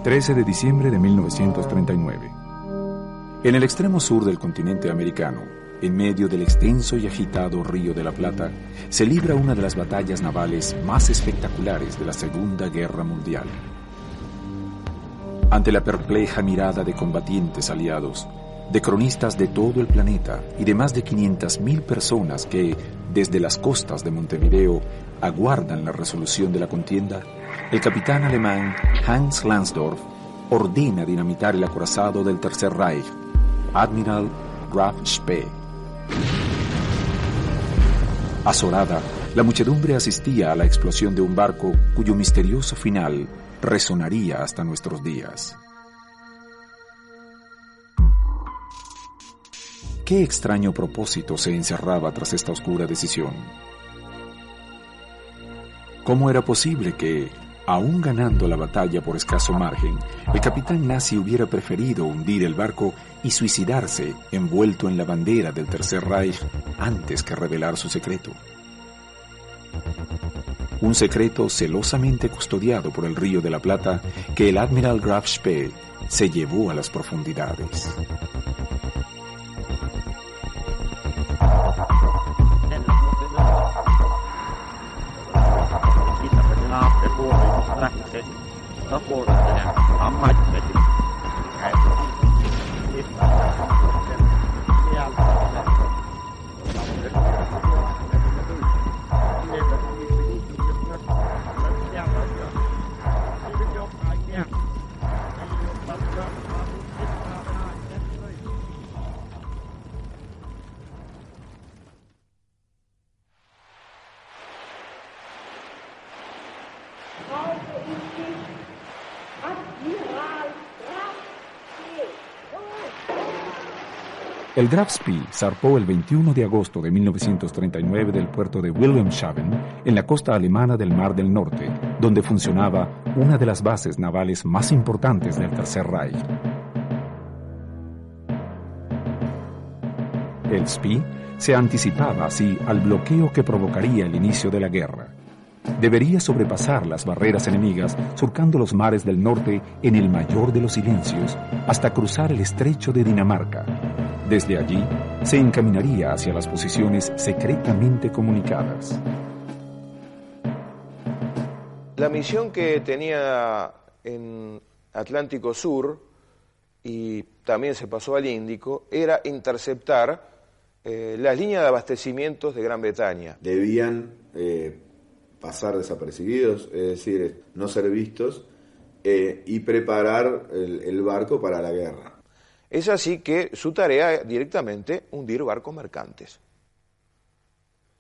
13 de diciembre de 1939. En el extremo sur del continente americano, en medio del extenso y agitado Río de la Plata, se libra una de las batallas navales más espectaculares de la Segunda Guerra Mundial. Ante la perpleja mirada de combatientes aliados, de cronistas de todo el planeta y de más de 500.000 personas que, desde las costas de Montevideo, aguardan la resolución de la contienda, el capitán alemán Hans Langsdorff ordena dinamitar el acorazado del Tercer Reich, Admiral Graf Spee. Azorada, la muchedumbre asistía a la explosión de un barco cuyo misterioso final resonaría hasta nuestros días. ¿Qué extraño propósito se encerraba tras esta oscura decisión? ¿Cómo era posible que, aún ganando la batalla por escaso margen, el capitán nazi hubiera preferido hundir el barco y suicidarse envuelto en la bandera del Tercer Reich antes que revelar su secreto? Un secreto celosamente custodiado por el Río de la Plata que el Admiral Graf Spee se llevó a las profundidades. El Graf Spee zarpó el 21 de agosto de 1939 del puerto de Wilhelmshaven, en la costa alemana del Mar del Norte, donde funcionaba una de las bases navales más importantes del Tercer Reich. El Spee se anticipaba así al bloqueo que provocaría el inicio de la guerra. Debería sobrepasar las barreras enemigas surcando los mares del norte en el mayor de los silencios hasta cruzar el estrecho de Dinamarca. Desde allí se encaminaría hacia las posiciones secretamente comunicadas. La misión que tenía en Atlántico Sur, y también se pasó al Índico, era interceptar las líneas de abastecimientos de Gran Bretaña. Debían pasar desapercibidos, es decir, no ser vistos, y preparar el barco para la guerra. Es así que su tarea directamente hundir barcos mercantes.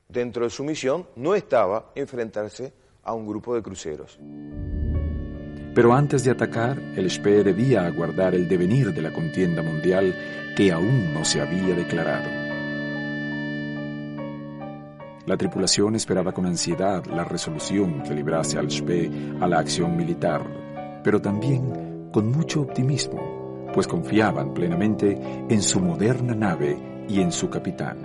Dentro de su misión no estaba enfrentarse a un grupo de cruceros. Pero antes de atacar, el Spee debía aguardar el devenir de la contienda mundial que aún no se había declarado. La tripulación esperaba con ansiedad la resolución que librase al Spee a la acción militar, pero también con mucho optimismo, pues confiaban plenamente en su moderna nave y en su capitán.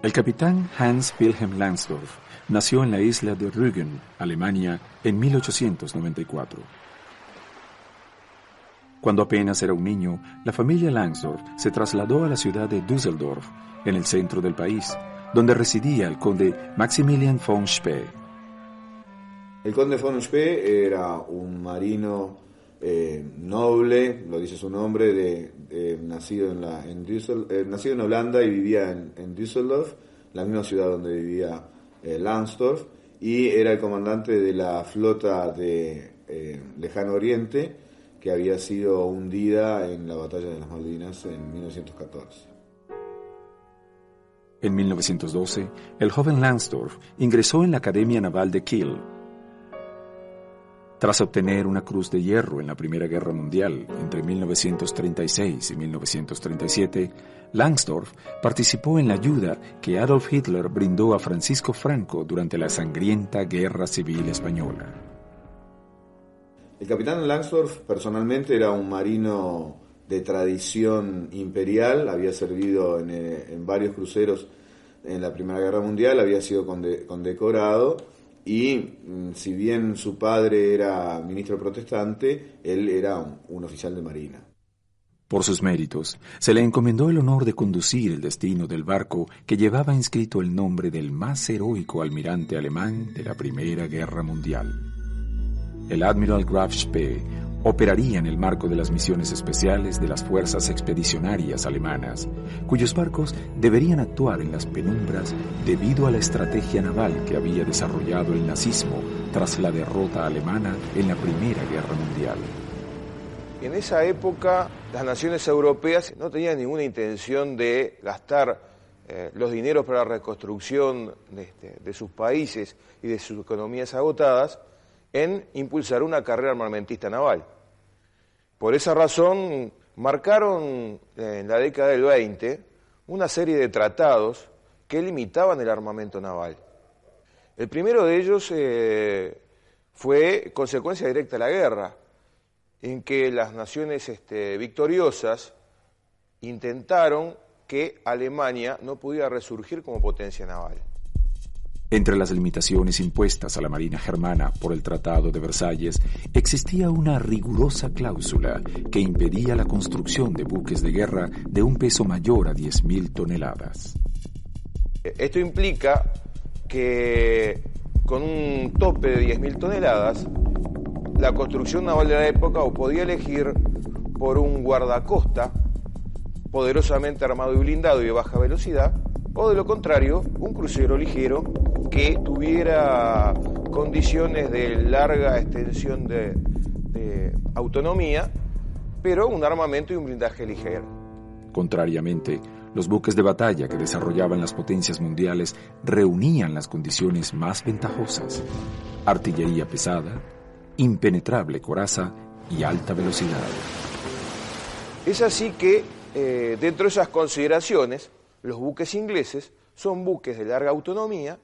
El capitán Hans Wilhelm Langsdorff nació en la isla de Rügen, Alemania, en 1894. Cuando apenas era un niño, la familia Langsdorff se trasladó a la ciudad de Düsseldorf, en el centro del país, donde residía el conde Maximilian von Spee. El conde von Spee era un marino noble, lo dice su nombre, nacido en Holanda y vivía en Düsseldorf, la misma ciudad donde vivía Langsdorff, y era el comandante de la flota de Lejano Oriente, que había sido hundida en la batalla de las Malvinas en 1914. En 1912, el joven Langsdorff ingresó en la Academia Naval de Kiel. Tras obtener una Cruz de Hierro en la Primera Guerra Mundial entre 1936 y 1937, Langsdorff participó en la ayuda que Adolf Hitler brindó a Francisco Franco durante la sangrienta Guerra Civil Española. El capitán Langsdorff personalmente era un marino de tradición imperial, había servido en varios cruceros en la Primera Guerra Mundial, había sido condecorado y si bien su padre era ministro protestante, él era un oficial de marina. Por sus méritos, se le encomendó el honor de conducir el destino del barco que llevaba inscrito el nombre del más heroico almirante alemán de la Primera Guerra Mundial. El Admiral Graf Spee operaría en el marco de las misiones especiales de las fuerzas expedicionarias alemanas, cuyos barcos deberían actuar en las penumbras debido a la estrategia naval que había desarrollado el nazismo tras la derrota alemana en la Primera Guerra Mundial. En esa época, las naciones europeas no tenían ninguna intención de gastar los dineros para la reconstrucción de sus países y de sus economías agotadas en impulsar una carrera armamentista naval. Por esa razón, marcaron en la década del 20 una serie de tratados que limitaban el armamento naval. El primero de ellos fue consecuencia directa de la guerra, en que las naciones victoriosas intentaron que Alemania no pudiera resurgir como potencia naval. Entre las limitaciones impuestas a la Marina germana por el Tratado de Versalles existía una rigurosa cláusula que impedía la construcción de buques de guerra de un peso mayor a 10.000 toneladas. Esto implica que con un tope de 10.000 toneladas, la construcción naval de la época o podía elegir por un guardacosta poderosamente armado y blindado y de baja velocidad, o de lo contrario, un crucero ligero que tuviera condiciones de larga extensión de autonomía, pero un armamento y un blindaje ligero. Contrariamente, los buques de batalla que desarrollaban las potencias mundiales reunían las condiciones más ventajosas: artillería pesada, impenetrable coraza y alta velocidad. Es así que, dentro de esas consideraciones, los buques ingleses son buques de larga autonomía,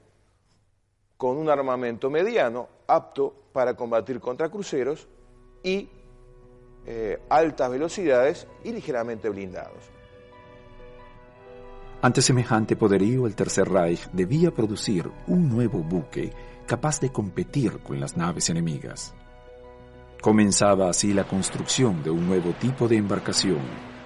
con un armamento mediano, apto para combatir contra cruceros, y altas velocidades y ligeramente blindados. Ante semejante poderío, el Tercer Reich debía producir un nuevo buque capaz de competir con las naves enemigas. Comenzaba así la construcción de un nuevo tipo de embarcación,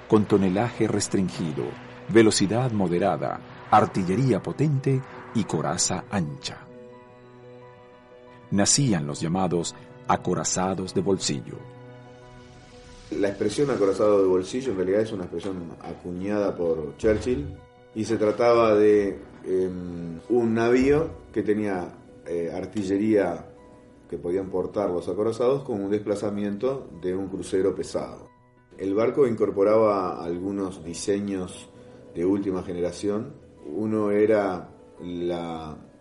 con tonelaje restringido, velocidad moderada, artillería potente y coraza ancha. Nacían los llamados acorazados de bolsillo. La expresión acorazado de bolsillo en realidad es una expresión acuñada por Churchill y se trataba de un navío que tenía artillería que podían portar los acorazados con un desplazamiento de un crucero pesado. El barco incorporaba algunos diseños de última generación. Uno era el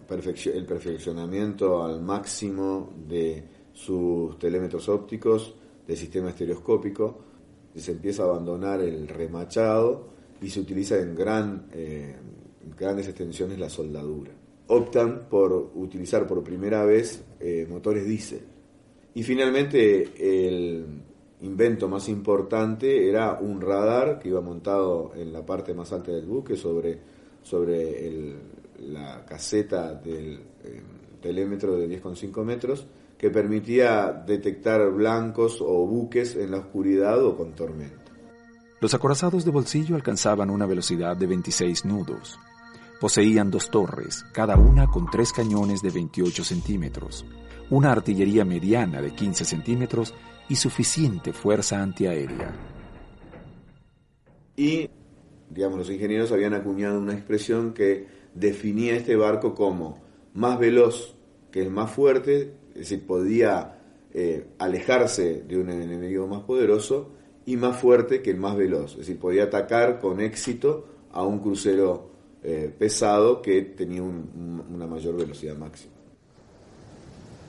perfeccionamiento al máximo de sus telémetros ópticos, del sistema estereoscópico. Se empieza a abandonar el remachado y se utiliza en grandes extensiones la soldadura. Optan por utilizar por primera vez motores diésel. Y finalmente el invento más importante era un radar que iba montado en la parte más alta del buque sobre la caseta del telémetro de 10,5 metros, que permitía detectar blancos o buques en la oscuridad o con tormenta. Los acorazados de bolsillo alcanzaban una velocidad de 26 nudos. Poseían 2 torres, cada una con 3 cañones de 28 centímetros, una artillería mediana de 15 centímetros y suficiente fuerza antiaérea. Y, los ingenieros habían acuñado una expresión que definía este barco como más veloz que el más fuerte, es decir, podía alejarse de un enemigo más poderoso, y más fuerte que el más veloz, es decir, podía atacar con éxito a un crucero pesado que tenía una mayor velocidad máxima.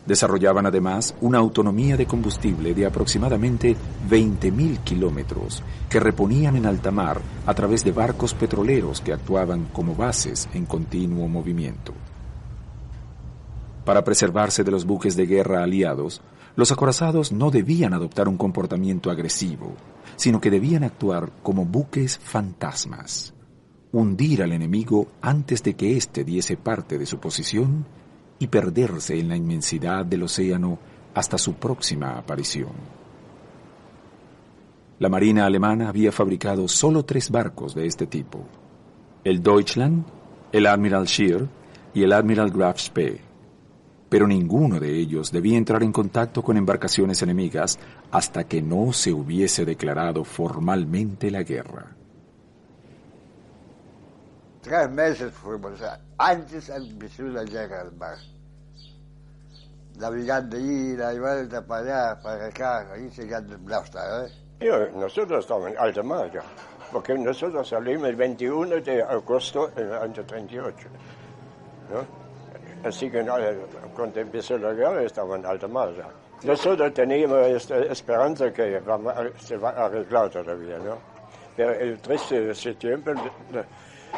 Desarrollaban además una autonomía de combustible de aproximadamente 20.000 kilómetros que reponían en alta mar a través de barcos petroleros que actuaban como bases en continuo movimiento. Para preservarse de los buques de guerra aliados, los acorazados no debían adoptar un comportamiento agresivo, sino que debían actuar como buques fantasmas, hundir al enemigo antes de que éste diese parte de su posición y perderse en la inmensidad del océano hasta su próxima aparición. La Marina alemana había fabricado solo 3 barcos de este tipo: el Deutschland, el Admiral Scheer y el Admiral Graf Spee. Pero ninguno de ellos debía entrar en contacto con embarcaciones enemigas hasta que no se hubiese declarado formalmente la guerra. 3 meses fuimos antes del inicio de la guerra al mar. Navegando ida y vuelta para allá, para acá, ahí llegando en Blausta, Nosotros estábamos en alta mar ya, porque nosotros salimos el 21 de agosto del año 38, ¿no? Así que cuando empezó la guerra estaba en alta mar ya. Nosotros teníamos esta esperanza que se va a arreglar todavía, ¿no? Pero el 13 de septiembre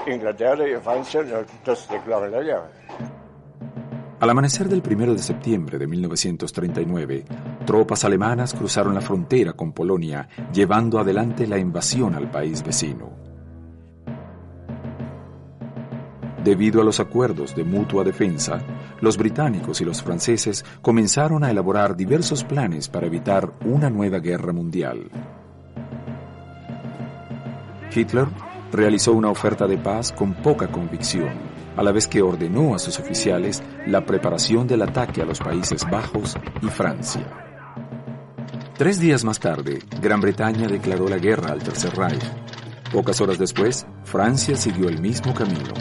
Inglaterra y Francia nos declaran la guerra. Al amanecer del 1 de septiembre de 1939, tropas alemanas cruzaron la frontera con Polonia, llevando adelante la invasión al país vecino. Debido a los acuerdos de mutua defensa, los británicos y los franceses comenzaron a elaborar diversos planes para evitar una nueva guerra mundial. Hitler realizó una oferta de paz con poca convicción, a la vez que ordenó a sus oficiales la preparación del ataque a los Países Bajos y Francia. 3 días más tarde, Gran Bretaña declaró la guerra al Tercer Reich. Pocas horas después, Francia siguió el mismo camino.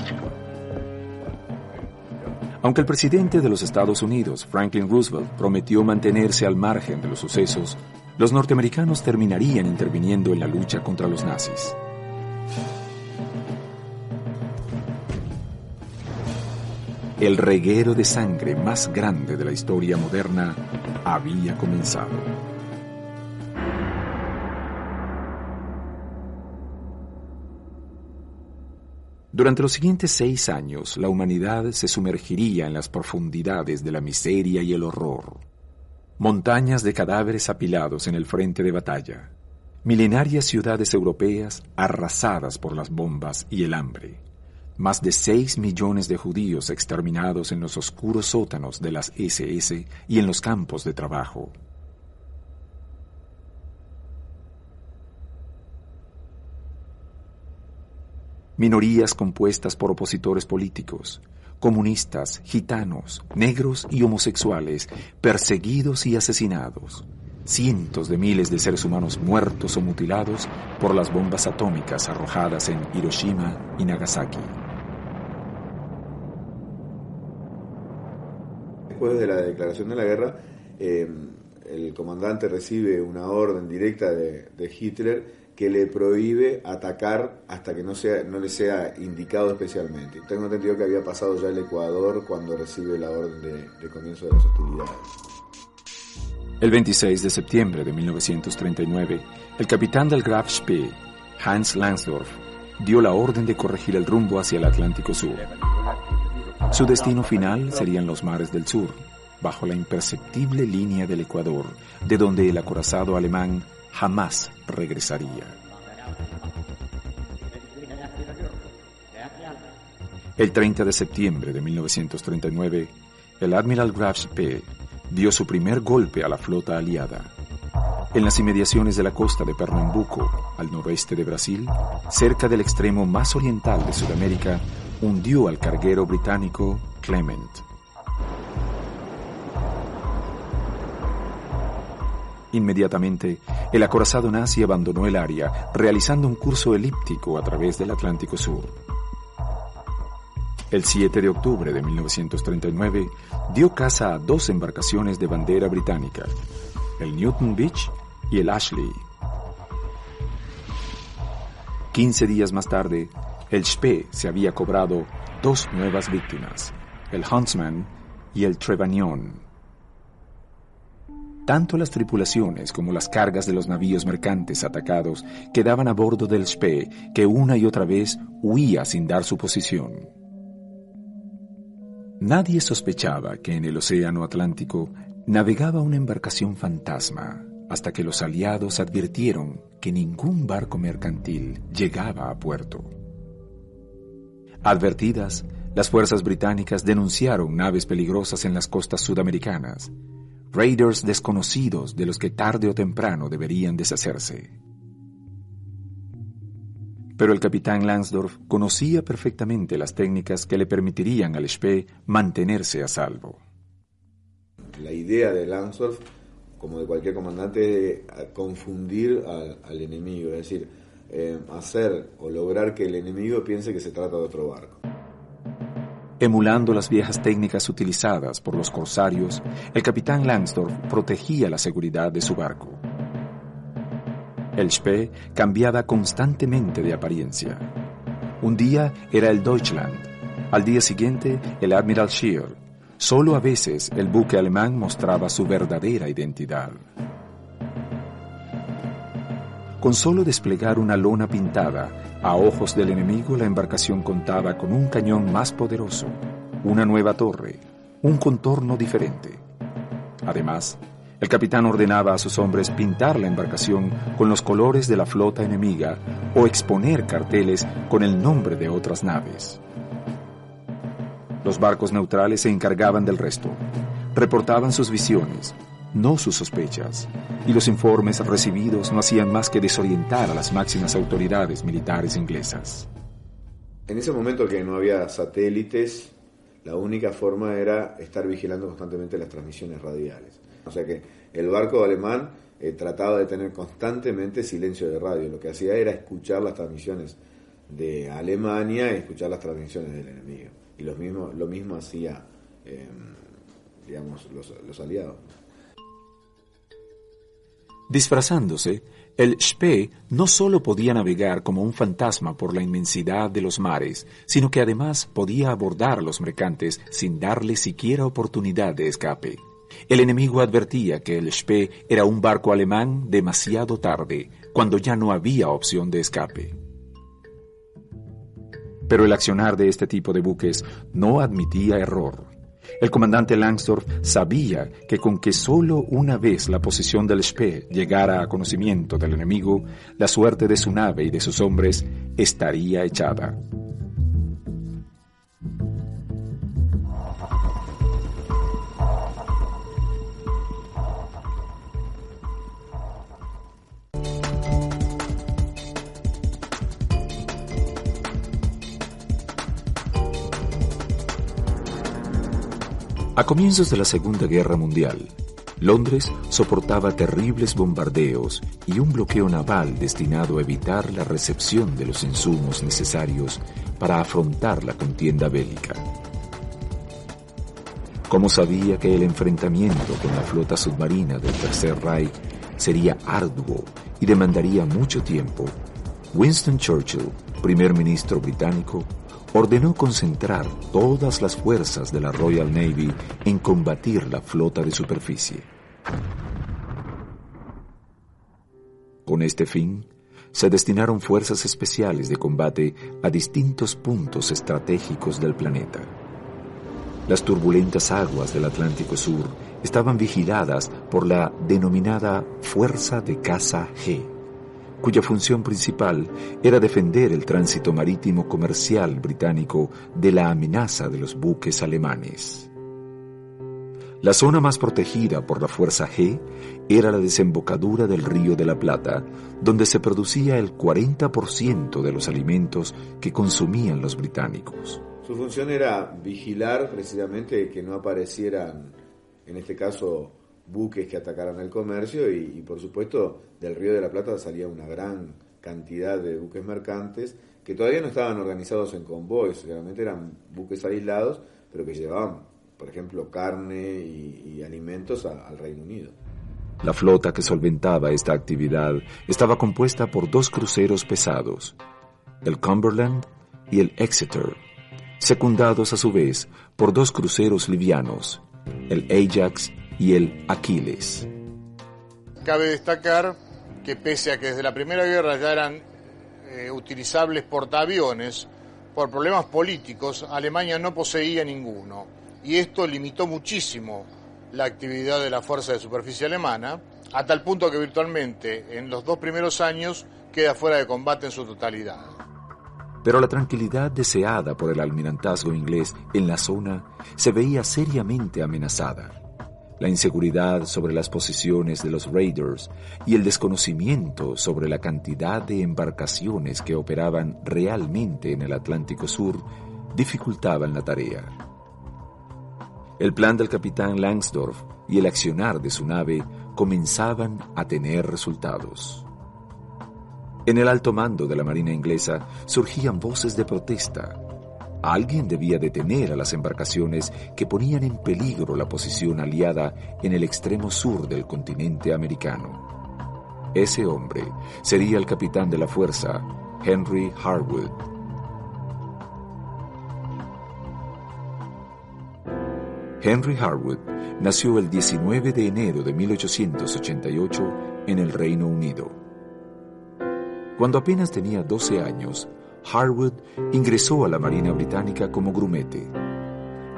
Aunque el presidente de los Estados Unidos, Franklin Roosevelt, prometió mantenerse al margen de los sucesos, los norteamericanos terminarían interviniendo en la lucha contra los nazis. El reguero de sangre más grande de la historia moderna había comenzado. Durante los siguientes 6 años, la humanidad se sumergiría en las profundidades de la miseria y el horror. Montañas de cadáveres apilados en el frente de batalla. Milenarias ciudades europeas arrasadas por las bombas y el hambre. Más de 6 millones de judíos exterminados en los oscuros sótanos de las SS y en los campos de trabajo. Minorías compuestas por opositores políticos, comunistas, gitanos, negros y homosexuales, perseguidos y asesinados. Cientos de miles de seres humanos muertos o mutilados por las bombas atómicas arrojadas en Hiroshima y Nagasaki. Después de la declaración de la guerra, el comandante recibe una orden directa de Hitler que le prohíbe atacar hasta que no le sea indicado especialmente. Tengo entendido que había pasado ya el Ecuador cuando recibe la orden de comienzo de las hostilidades. El 26 de septiembre de 1939, el capitán del Graf Spee, Hans Langsdorff, dio la orden de corregir el rumbo hacia el Atlántico Sur. Su destino final serían los mares del sur, bajo la imperceptible línea del Ecuador, de donde el acorazado alemán jamás regresaría. El 30 de septiembre de 1939, el Admiral Graf Spee dio su primer golpe a la flota aliada. En las inmediaciones de la costa de Pernambuco, al noroeste de Brasil, cerca del extremo más oriental de Sudamérica, hundió al carguero británico Clement. Inmediatamente, el acorazado nazi abandonó el área, realizando un curso elíptico a través del Atlántico Sur. El 7 de octubre de 1939, dio caza a 2 embarcaciones de bandera británica, el Newton Beach y el Ashley. 15 días más tarde, el Spee se había cobrado 2 nuevas víctimas, el Huntsman y el Trevanion. Tanto las tripulaciones como las cargas de los navíos mercantes atacados quedaban a bordo del Spee, que una y otra vez huía sin dar su posición. Nadie sospechaba que en el Océano Atlántico navegaba una embarcación fantasma, hasta que los aliados advirtieron que ningún barco mercantil llegaba a puerto. Advertidas, Las fuerzas británicas denunciaron naves peligrosas en las costas sudamericanas, raiders desconocidos de los que tarde o temprano deberían deshacerse. Pero el capitán Langsdorff conocía perfectamente las técnicas que le permitirían al Spee mantenerse a salvo. La idea de Langsdorff, como de cualquier comandante, es confundir al enemigo, es decir, hacer o lograr que el enemigo piense que se trata de otro barco. Emulando las viejas técnicas utilizadas por los corsarios, el capitán Langsdorff protegía la seguridad de su barco. El Spee cambiaba constantemente de apariencia. Un día era el Deutschland, al día siguiente el Admiral Scheer. Solo a veces el buque alemán mostraba su verdadera identidad. Con solo desplegar una lona pintada, a ojos del enemigo la embarcación contaba con un cañón más poderoso, una nueva torre, un contorno diferente. Además, el capitán ordenaba a sus hombres pintar la embarcación con los colores de la flota enemiga o exponer carteles con el nombre de otras naves. Los barcos neutrales se encargaban del resto. Reportaban sus visiones, no sus sospechas, y los informes recibidos no hacían más que desorientar a las máximas autoridades militares inglesas. En ese momento que no había satélites, la única forma era estar vigilando constantemente las transmisiones radiales. O sea que el barco alemán trataba de tener constantemente silencio de radio. Lo que hacía era escuchar las transmisiones de Alemania y escuchar las transmisiones del enemigo. Y lo mismo hacía, los aliados. Disfrazándose, el Spee no solo podía navegar como un fantasma por la inmensidad de los mares, sino que además podía abordar a los mercantes sin darle siquiera oportunidad de escape. El enemigo advertía que el Spee era un barco alemán demasiado tarde, cuando ya no había opción de escape. Pero el accionar de este tipo de buques no admitía error. El comandante Langsdorff sabía que con que solo una vez la posición del Spee llegara a conocimiento del enemigo, la suerte de su nave y de sus hombres estaría echada. A comienzos de la Segunda Guerra Mundial, Londres soportaba terribles bombardeos y un bloqueo naval destinado a evitar la recepción de los insumos necesarios para afrontar la contienda bélica. Como sabía que el enfrentamiento con la flota submarina del Tercer Reich sería arduo y demandaría mucho tiempo, Winston Churchill, primer ministro británico, ordenó concentrar todas las fuerzas de la Royal Navy en combatir la flota de superficie. Con este fin, se destinaron fuerzas especiales de combate a distintos puntos estratégicos del planeta. Las turbulentas aguas del Atlántico Sur estaban vigiladas por la denominada Fuerza de Caza G, cuya función principal era defender el tránsito marítimo comercial británico de la amenaza de los buques alemanes. La zona más protegida por la Fuerza G era la desembocadura del Río de la Plata, donde se producía el 40% de los alimentos que consumían los británicos. Su función era vigilar precisamente que no aparecieran, en este caso, buques que atacaran el comercio y por supuesto del Río de la Plata salía una gran cantidad de buques mercantes que todavía no estaban organizados en convoys, realmente eran buques aislados, pero que llevaban, por ejemplo, carne y alimentos al Reino Unido. La flota que solventaba esta actividad estaba compuesta por 2 cruceros pesados, el Cumberland y el Exeter, secundados a su vez por 2 cruceros livianos, el Ajax y el Aquiles. Cabe destacar que pese a que desde la Primera Guerra ya eran utilizables portaaviones, por problemas políticos Alemania no poseía ninguno, y esto limitó muchísimo la actividad de la Fuerza de Superficie alemana, a tal punto que virtualmente en los 2 primeros años queda fuera de combate en su totalidad. Pero la tranquilidad deseada por el almirantazgo inglés en la zona se veía seriamente amenazada. La inseguridad sobre las posiciones de los raiders y el desconocimiento sobre la cantidad de embarcaciones que operaban realmente en el Atlántico Sur dificultaban la tarea. El plan del capitán Langsdorff y el accionar de su nave comenzaban a tener resultados. En el alto mando de la Marina inglesa surgían voces de protesta. Alguien debía detener a las embarcaciones que ponían en peligro la posición aliada en el extremo sur del continente americano. Ese hombre sería el capitán de la fuerza, Henry Harwood. Henry Harwood nació el 19 de enero de 1888 en el Reino Unido. Cuando apenas tenía 12 años, Harwood ingresó a la Marina Británica como grumete.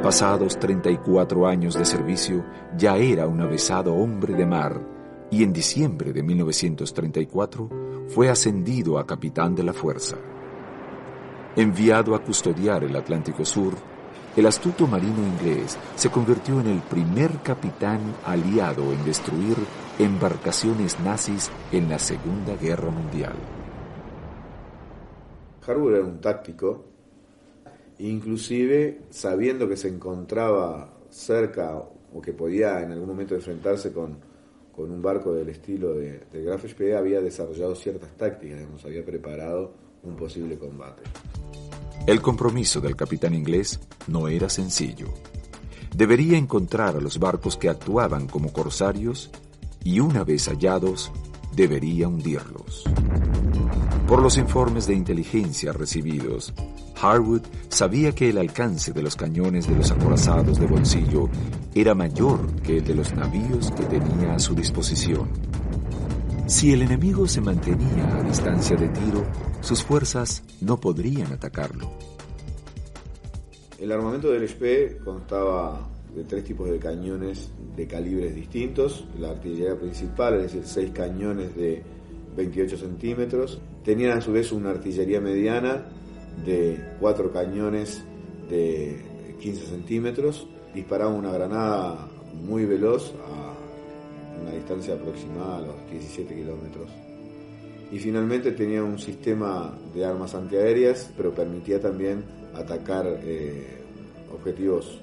Pasados 34 años de servicio, ya era un avezado hombre de mar y en diciembre de 1934 fue ascendido a capitán de la fuerza. Enviado a custodiar el Atlántico Sur, el astuto marino inglés se convirtió en el primer capitán aliado en destruir embarcaciones nazis en la Segunda Guerra Mundial. Harwood era un táctico, inclusive sabiendo que se encontraba cerca o que podía en algún momento enfrentarse con un barco del estilo de Graf Spee, había desarrollado ciertas tácticas, digamos, había preparado un posible combate. El compromiso del capitán inglés no era sencillo. Debería encontrar a los barcos que actuaban como corsarios y una vez hallados, debería hundirlos. Por los informes de inteligencia recibidos, Harwood sabía que el alcance de los cañones de los acorazados de bolsillo era mayor que el de los navíos que tenía a su disposición. Si el enemigo se mantenía a distancia de tiro, sus fuerzas no podrían atacarlo. El armamento del Spee constaba de 3 tipos de cañones de calibres distintos. La artillería principal, es decir, 6 cañones de 28 centímetros. Tenían a su vez una artillería mediana de 4 cañones de 15 centímetros. Disparaban una granada muy veloz a una distancia aproximada a los 17 kilómetros. Y finalmente tenía un sistema de armas antiaéreas, pero permitía también atacar objetivos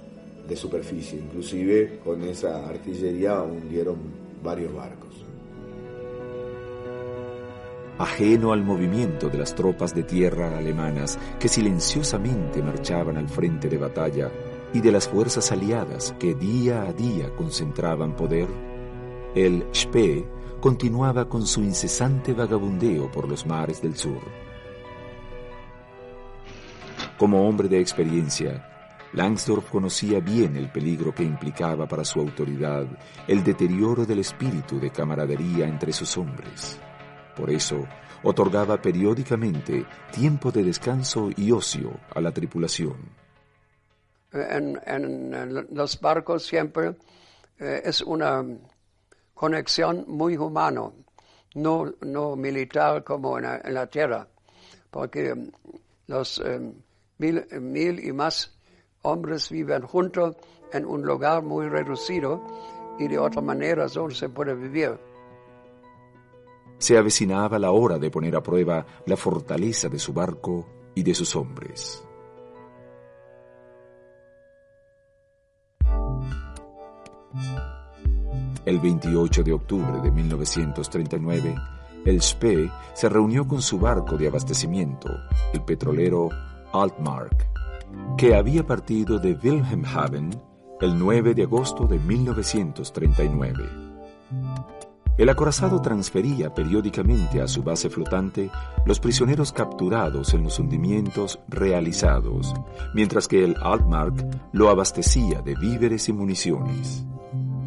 de superficie. Inclusive con esa artillería hundieron varios barcos. Ajeno al movimiento de las tropas de tierra alemanas que silenciosamente marchaban al frente de batalla y de las fuerzas aliadas que día a día concentraban poder, el Spee continuaba con su incesante vagabundeo por los mares del sur. Como hombre de experiencia, Langsdorff conocía bien el peligro que implicaba para su autoridad el deterioro del espíritu de camaradería entre sus hombres. Por eso, otorgaba periódicamente tiempo de descanso y ocio a la tripulación. En los barcos siempre es una conexión muy humana, no militar como en la tierra, porque los 1000 y más hombres viven juntos en un lugar muy reducido y de otra manera solo se puede vivir. Se avecinaba la hora de poner a prueba la fortaleza de su barco y de sus hombres. El 28 de octubre de 1939, el Spee se reunió con su barco de abastecimiento, el petrolero Altmark, que había partido de Wilhelmshaven el 9 de agosto de 1939. El acorazado transfería periódicamente a su base flotante los prisioneros capturados en los hundimientos realizados, mientras que el Altmark lo abastecía de víveres y municiones.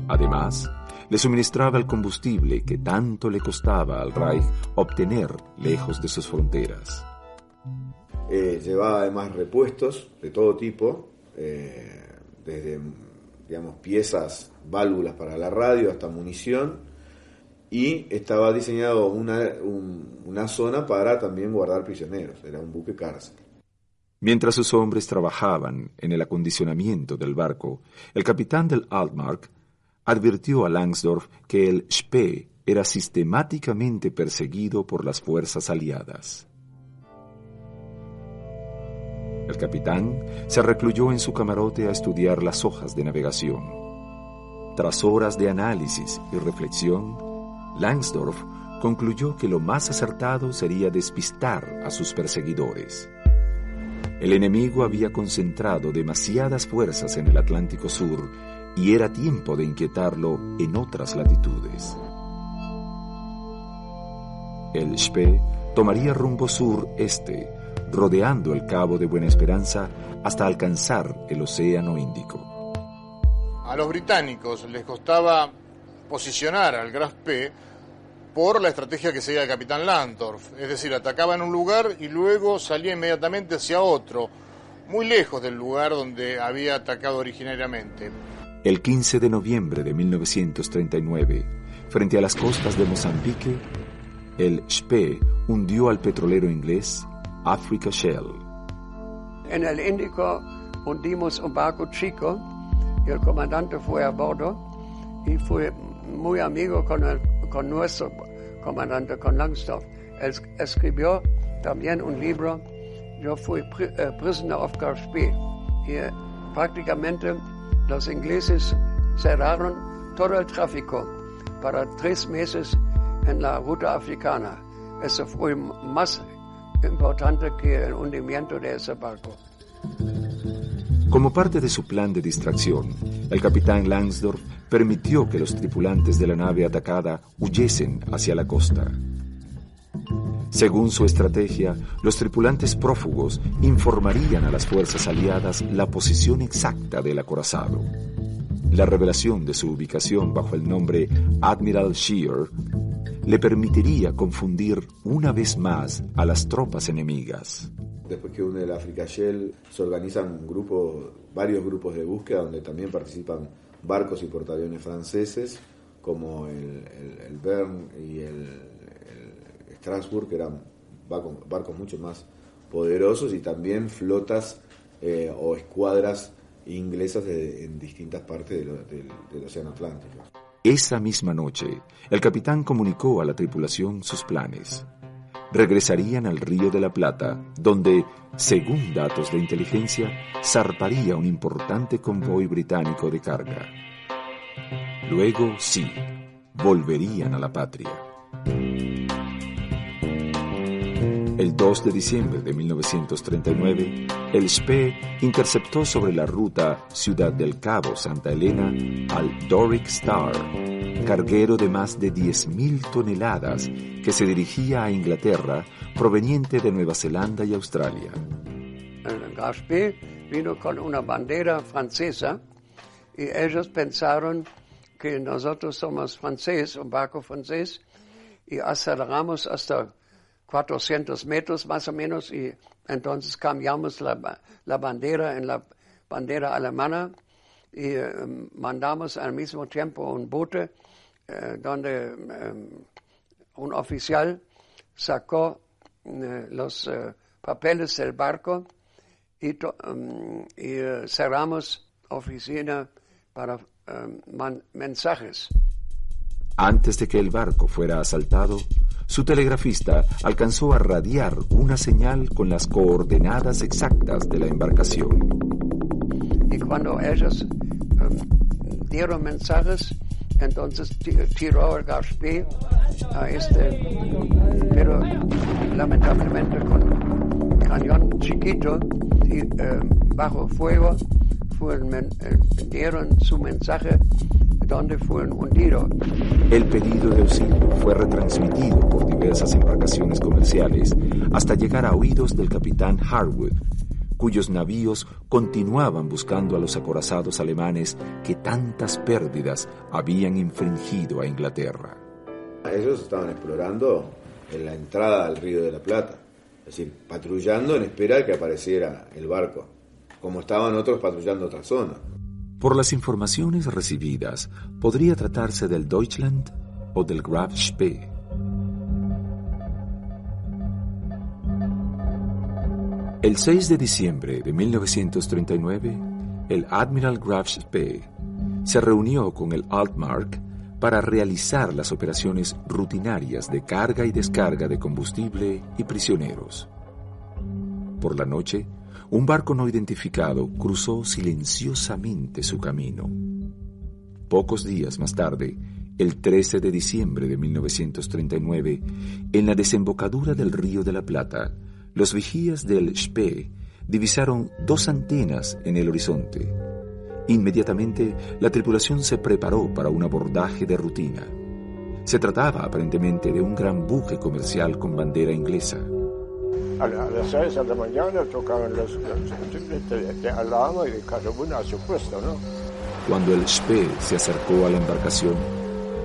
Además, le suministraba el combustible que tanto le costaba al Reich obtener lejos de sus fronteras. Llevaba además repuestos de todo tipo, desde piezas, válvulas para la radio hasta munición, y estaba diseñado una zona para también guardar prisioneros, era un buque cárcel. Mientras sus hombres trabajaban en el acondicionamiento del barco, el capitán del Altmark advirtió a Langsdorff que el Spee era sistemáticamente perseguido por las fuerzas aliadas. El capitán se recluyó en su camarote a estudiar las hojas de navegación. Tras horas de análisis y reflexión, Langsdorff concluyó que lo más acertado sería despistar a sus perseguidores. El enemigo había concentrado demasiadas fuerzas en el Atlántico Sur y era tiempo de inquietarlo en otras latitudes. El Spee tomaría rumbo sur-este, rodeando el Cabo de Buena Esperanza hasta alcanzar el Océano Índico. A los británicos les costaba posicionar al Graf Spee por la estrategia que seguía el capitán Langsdorff, es decir, atacaba en un lugar y luego salía inmediatamente hacia otro, muy lejos del lugar donde había atacado originariamente. El 15 de noviembre de 1939, frente a las costas de Mozambique, el Spee hundió al petrolero inglés Africa Shell. En el Índico hundimos un barco chico y el comandante fue a bordo y fue muy amigo con nuestro comandante, con Langsdorff. Él escribió también un libro, yo fui Prisoner of Graf Spee, y prácticamente los ingleses cerraron todo el tráfico para 3 meses en la ruta africana. Eso fue más importante que el hundimiento de ese barco. Como parte de su plan de distracción, el capitán Langsdorff permitió que los tripulantes de la nave atacada huyesen hacia la costa. Según su estrategia, los tripulantes prófugos informarían a las fuerzas aliadas la posición exacta del acorazado. La revelación de su ubicación bajo el nombre Admiral Scheer le permitiría confundir una vez más a las tropas enemigas. Después que une el Africa Shell, se organizan varios grupos de búsqueda donde también participan barcos y portaaviones franceses, como el Bern y el Strasbourg, que eran barcos mucho más poderosos, y también flotas o escuadras inglesas en distintas partes del Océano Atlántico. Esa misma noche, el capitán comunicó a la tripulación sus planes. Regresarían al Río de la Plata, donde, según datos de inteligencia, zarparía un importante convoy británico de carga. Luego, sí, volverían a la patria. El 2 de diciembre de 1939, el Spee interceptó sobre la ruta Ciudad del Cabo-Santa Elena al Doric Star, carguero de más de 10.000 toneladas que se dirigía a Inglaterra, proveniente de Nueva Zelanda y Australia. El Graf Spee vino con una bandera francesa y ellos pensaron que nosotros somos francés, un barco francés, y aceleramos hasta 400 metros más o menos, y entonces cambiamos la bandera en la bandera alemana y mandamos al mismo tiempo un bote donde un oficial sacó los papeles del barco y cerramos oficina para mensajes. Antes de que el barco fuera asaltado, su telegrafista alcanzó a radiar una señal con las coordenadas exactas de la embarcación. Y cuando ellos dieron mensajes, entonces tiró el Graf Spee a pero lamentablemente con cañón chiquito y bajo fuego dieron su mensaje donde fueron hundidos. El pedido de auxilio fue retransmitido por diversas embarcaciones comerciales hasta llegar a oídos del capitán Harwood, cuyos navíos continuaban buscando a los acorazados alemanes que tantas pérdidas habían infligido a Inglaterra. Ellos estaban explorando en la entrada al Río de la Plata, es decir, patrullando en espera de que apareciera el barco, como estaban otros patrullando otra zona. Por las informaciones recibidas, ¿podría tratarse del Deutschland? o del Graf Spee. El 6 de diciembre de 1939, el Admiral Graf Spee se reunió con el Altmark para realizar las operaciones rutinarias de carga y descarga de combustible y prisioneros. Por la noche, un barco no identificado cruzó silenciosamente su camino. Pocos días más tarde, el 13 de diciembre de 1939, en la desembocadura del Río de la Plata, los vigías del Spee divisaron 2 antenas en el horizonte. Inmediatamente, la tripulación se preparó para un abordaje de rutina. Se trataba aparentemente de un gran buque comercial con bandera inglesa. A las 6 de la mañana tocaban los de alarma y cada uno a su puesto, ¿no? Cuando el Spee se acercó a la embarcación,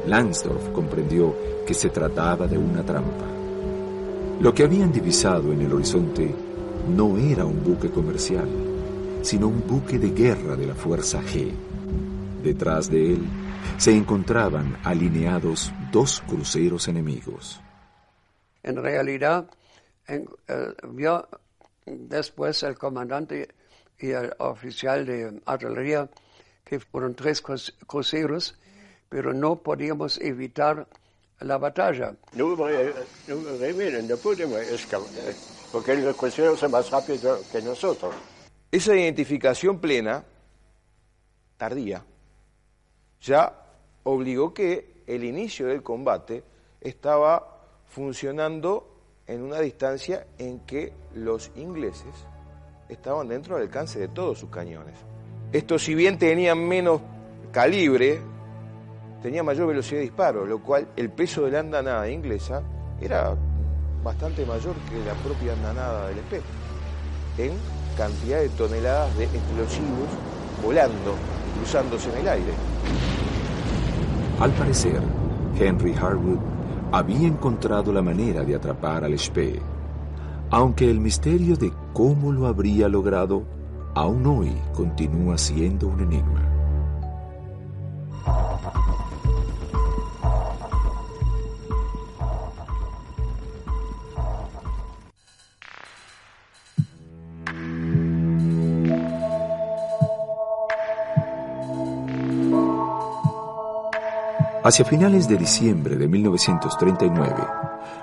Langsdorff comprendió que se trataba de una trampa. Lo que habían divisado en el horizonte no era un buque comercial, sino un buque de guerra de la Fuerza G. Detrás de él se encontraban alineados 2 cruceros enemigos. En realidad, vio después el comandante y el oficial de artillería que fueron 3 cruceros, pero no podíamos evitar la batalla. No pudimos escapar, porque el crucero es más rápido que nosotros. Esa identificación plena, tardía, ya obligó que el inicio del combate estaba funcionando en una distancia en que los ingleses estaban dentro del alcance de todos sus cañones. Estos, si bien tenían menos calibre, tenía mayor velocidad de disparo, lo cual el peso de la andanada inglesa era bastante mayor que la propia andanada del Spee, en cantidad de toneladas de explosivos volando, cruzándose en el aire. Al parecer, Henry Harwood había encontrado la manera de atrapar al Spee, aunque el misterio de cómo lo habría logrado aún hoy continúa siendo un enigma. Hacia finales de diciembre de 1939,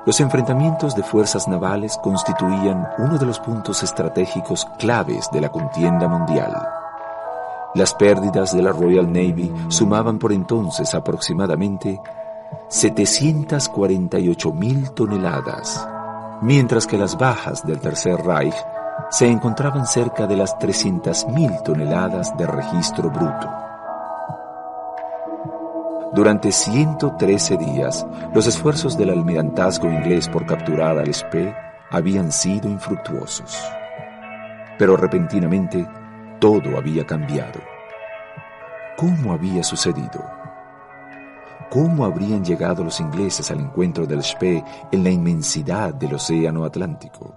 los enfrentamientos de fuerzas navales constituían uno de los puntos estratégicos claves de la contienda mundial. Las pérdidas de la Royal Navy sumaban por entonces aproximadamente 748.000 toneladas, mientras que las bajas del Tercer Reich se encontraban cerca de las 300.000 toneladas de registro bruto. Durante 113 días, los esfuerzos del almirantazgo inglés por capturar al Spee habían sido infructuosos. Pero repentinamente, todo había cambiado. ¿Cómo había sucedido? ¿Cómo habrían llegado los ingleses al encuentro del Spee en la inmensidad del océano Atlántico?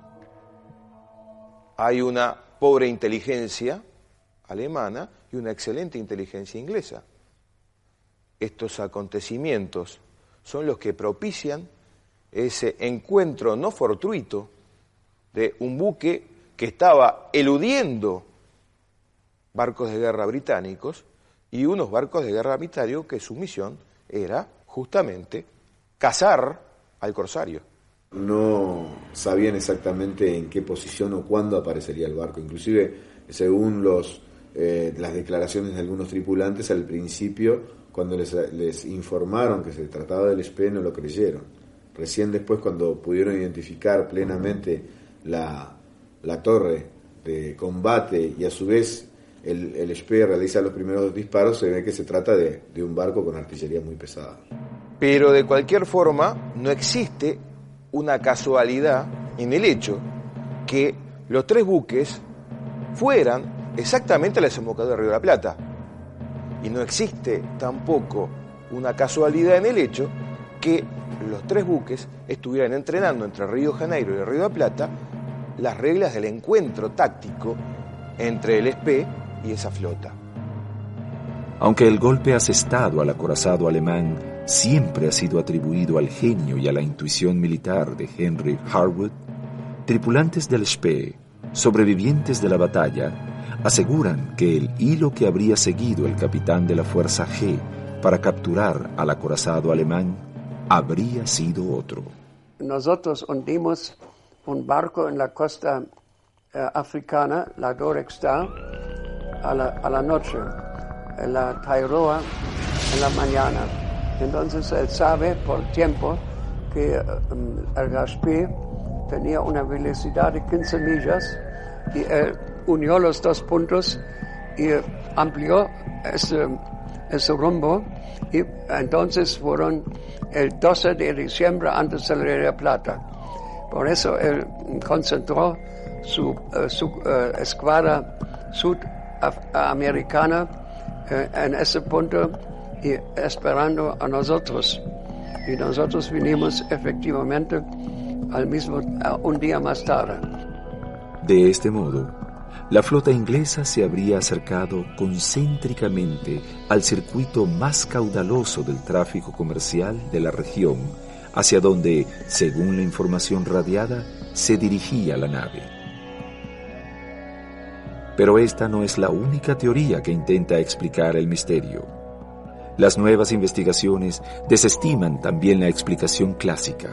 Hay una pobre inteligencia alemana y una excelente inteligencia inglesa. Estos acontecimientos son los que propician ese encuentro no fortuito de un buque que estaba eludiendo barcos de guerra británicos y unos barcos de guerra británicos que su misión era justamente cazar al corsario. No sabían exactamente en qué posición o cuándo aparecería el barco. Inclusive, según las declaraciones de algunos tripulantes, al principio, cuando les informaron que se trataba del Spee, no lo creyeron. Recién después, cuando pudieron identificar plenamente la torre de combate y a su vez el Spee realiza los primeros disparos, se ve que se trata de un barco con artillería muy pesada. Pero de cualquier forma, no existe una casualidad en el hecho que los 3 buques fueran exactamente a la desembocadura del Río de la Plata. Y no existe tampoco una casualidad en el hecho que los 3 buques estuvieran entrenando entre Río de Janeiro y el Río de la Plata las reglas del encuentro táctico entre el Spee y esa flota. Aunque el golpe asestado al acorazado alemán siempre ha sido atribuido al genio y a la intuición militar de Henry Harwood, tripulantes del Spee, sobrevivientes de la batalla, aseguran que el hilo que habría seguido el capitán de la Fuerza G para capturar al acorazado alemán habría sido otro. Nosotros hundimos un barco en la costa africana, la Dorek Star, a la noche, la Tairoa en la mañana. Entonces él sabe por tiempo que el Gaspé tenía una velocidad de 15 millas y él unió los dos puntos y amplió ese rumbo, y entonces fueron el 12 de diciembre antes del Río de la Plata. Por eso él concentró su escuadra sudamericana en ese punto y esperando a nosotros. Y nosotros vinimos efectivamente un día más tarde. De este modo, la flota inglesa se habría acercado concéntricamente al circuito más caudaloso del tráfico comercial de la región, hacia donde, según la información radiada, se dirigía la nave. Pero esta no es la única teoría que intenta explicar el misterio. Las nuevas investigaciones desestiman también la explicación clásica.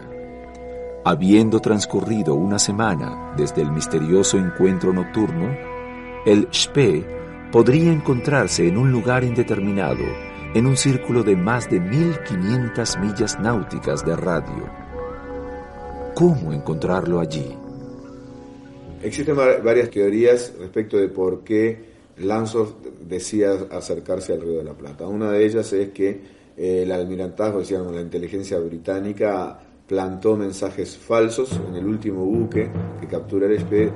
Habiendo transcurrido una semana desde el misterioso encuentro nocturno, el Spee podría encontrarse en un lugar indeterminado, en un círculo de más de 1.500 millas náuticas de radio. ¿Cómo encontrarlo allí? Existen varias teorías respecto de por qué Langsdorff decía acercarse al Río de la Plata. Una de ellas es que el almirantazgo, decíamos, la inteligencia británica plantó mensajes falsos en el último buque que captura el Spee,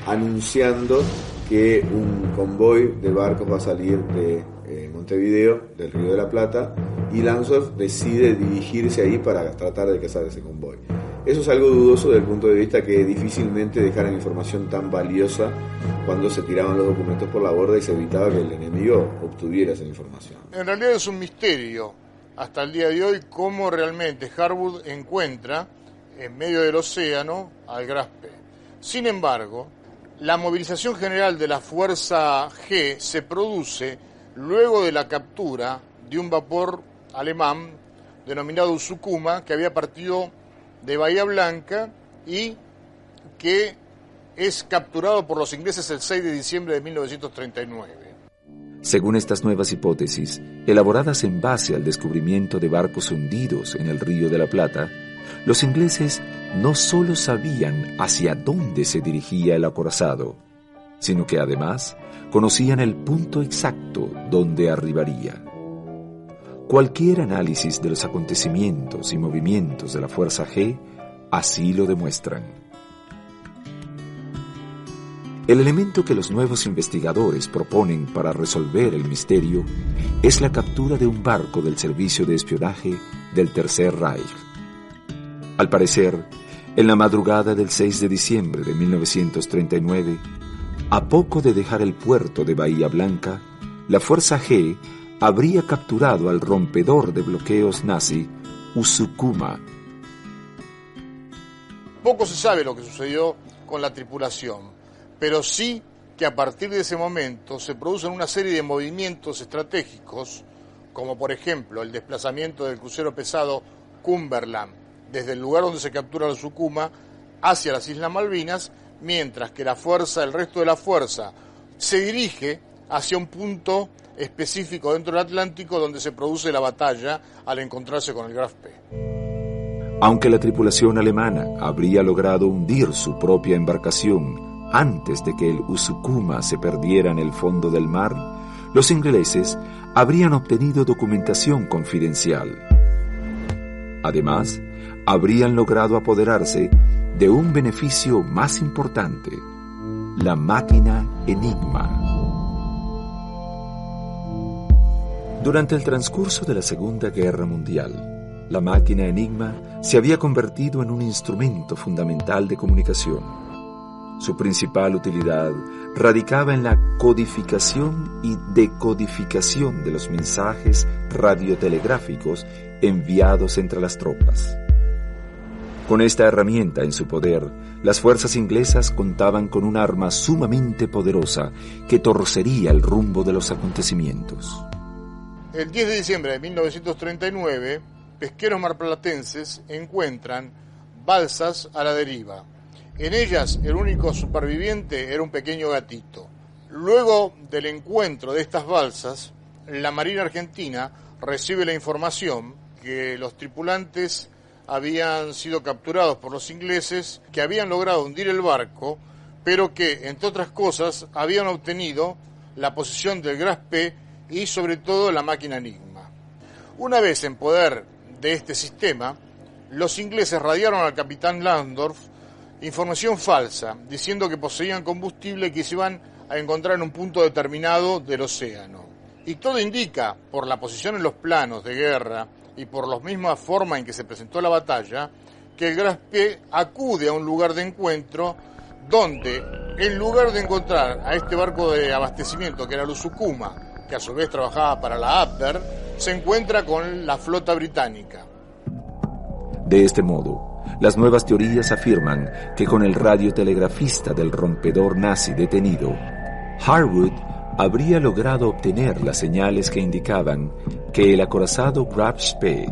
anunciando que un convoy de barcos va a salir de Montevideo, del Río de la Plata, y Langsdorff decide dirigirse ahí para tratar de cazar ese convoy. Eso es algo dudoso desde el punto de vista que difícilmente dejaran información tan valiosa cuando se tiraban los documentos por la borda y se evitaba que el enemigo obtuviera esa información. En realidad es un misterio hasta el día de hoy cómo realmente Harwood encuentra en medio del océano al Graf Spee. Sin embargo, la movilización general de la Fuerza G se produce luego de la captura de un vapor alemán denominado Usukuma, que había partido de Bahía Blanca y que es capturado por los ingleses el 6 de diciembre de 1939. Según estas nuevas hipótesis, elaboradas en base al descubrimiento de barcos hundidos en el Río de la Plata, los ingleses no solo sabían hacia dónde se dirigía el acorazado, sino que además conocían el punto exacto donde arribaría. Cualquier análisis de los acontecimientos y movimientos de la Fuerza G así lo demuestran. El elemento que los nuevos investigadores proponen para resolver el misterio es la captura de un barco del servicio de espionaje del Tercer Reich. Al parecer, en la madrugada del 6 de diciembre de 1939, a poco de dejar el puerto de Bahía Blanca, la Fuerza G habría capturado al rompedor de bloqueos nazi Usukuma. Poco se sabe lo que sucedió con la tripulación, pero sí que a partir de ese momento se producen una serie de movimientos estratégicos, como por ejemplo el desplazamiento del crucero pesado Cumberland desde el lugar donde se captura el Usukuma hacia las Islas Malvinas, mientras que el resto de la fuerza se dirige hacia un punto específico dentro del Atlántico donde se produce la batalla al encontrarse con el Graf Spee. Aunque la tripulación alemana habría logrado hundir su propia embarcación antes de que el Usukuma se perdiera en el fondo del mar, los ingleses habrían obtenido documentación confidencial. Además, habrían logrado apoderarse de un beneficio más importante, la máquina Enigma. Durante el transcurso de la Segunda Guerra Mundial, la máquina Enigma se había convertido en un instrumento fundamental de comunicación. Su principal utilidad radicaba en la codificación y decodificación de los mensajes radiotelegráficos enviados entre las tropas. Con esta herramienta en su poder, las fuerzas inglesas contaban con un arma sumamente poderosa que torcería el rumbo de los acontecimientos. El 10 de diciembre de 1939, pesqueros marplatenses encuentran balsas a la deriva. En ellas, el único superviviente era un pequeño gatito. Luego del encuentro de estas balsas, la Marina Argentina recibe la información que los tripulantes habían sido capturados por los ingleses, que habían logrado hundir el barco, pero que, entre otras cosas, habían obtenido la posesión del Graf P y, sobre todo, la máquina Enigma. Una vez en poder de este sistema, los ingleses radiaron al capitán Langsdorff información falsa, diciendo que poseían combustible que se iban a encontrar en un punto determinado del océano. Y todo indica, por la posición en los planos de guerra y por la misma forma en que se presentó la batalla, que el Graf P acude a un lugar de encuentro donde, en lugar de encontrar a este barco de abastecimiento, que era el Usukuma, que a su vez trabajaba para la Abwehr, se encuentra con la flota británica. De este modo, las nuevas teorías afirman que con el radiotelegrafista del rompedor nazi detenido, Harwood habría logrado obtener las señales que indicaban que el acorazado Graf Spee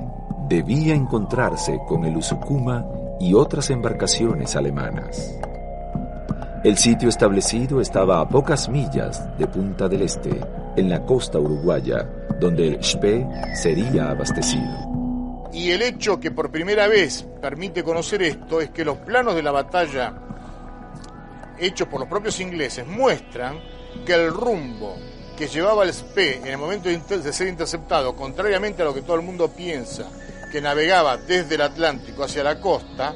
debía encontrarse con el Usukuma y otras embarcaciones alemanas. El sitio establecido estaba a pocas millas de Punta del Este, en la costa uruguaya, donde el Spee sería abastecido. Y el hecho que por primera vez permite conocer esto es que los planos de la batalla hechos por los propios ingleses muestran que el rumbo que llevaba el Spee en el momento de ser interceptado, contrariamente a lo que todo el mundo piensa, que navegaba desde el Atlántico hacia la costa,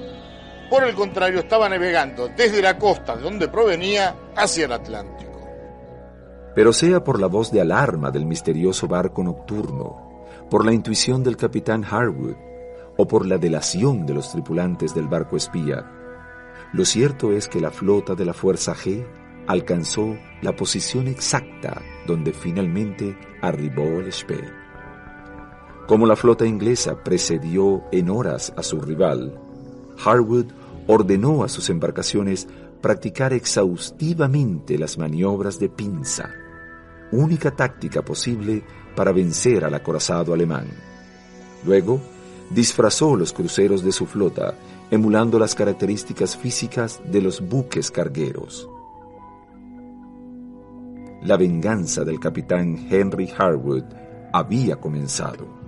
por el contrario estaba navegando desde la costa de donde provenía hacia el Atlántico. Pero sea por la voz de alarma del misterioso barco nocturno, por la intuición del capitán Harwood o por la delación de los tripulantes del barco espía, lo cierto es que la flota de la Fuerza G alcanzó la posición exacta donde finalmente arribó el Spee. Como la flota inglesa precedió en horas a su rival, Harwood ordenó a sus embarcaciones practicar exhaustivamente las maniobras de pinza, única táctica posible para vencer al acorazado alemán. Luego, disfrazó los cruceros de su flota, emulando las características físicas de los buques cargueros. La venganza del capitán Henry Harwood había comenzado.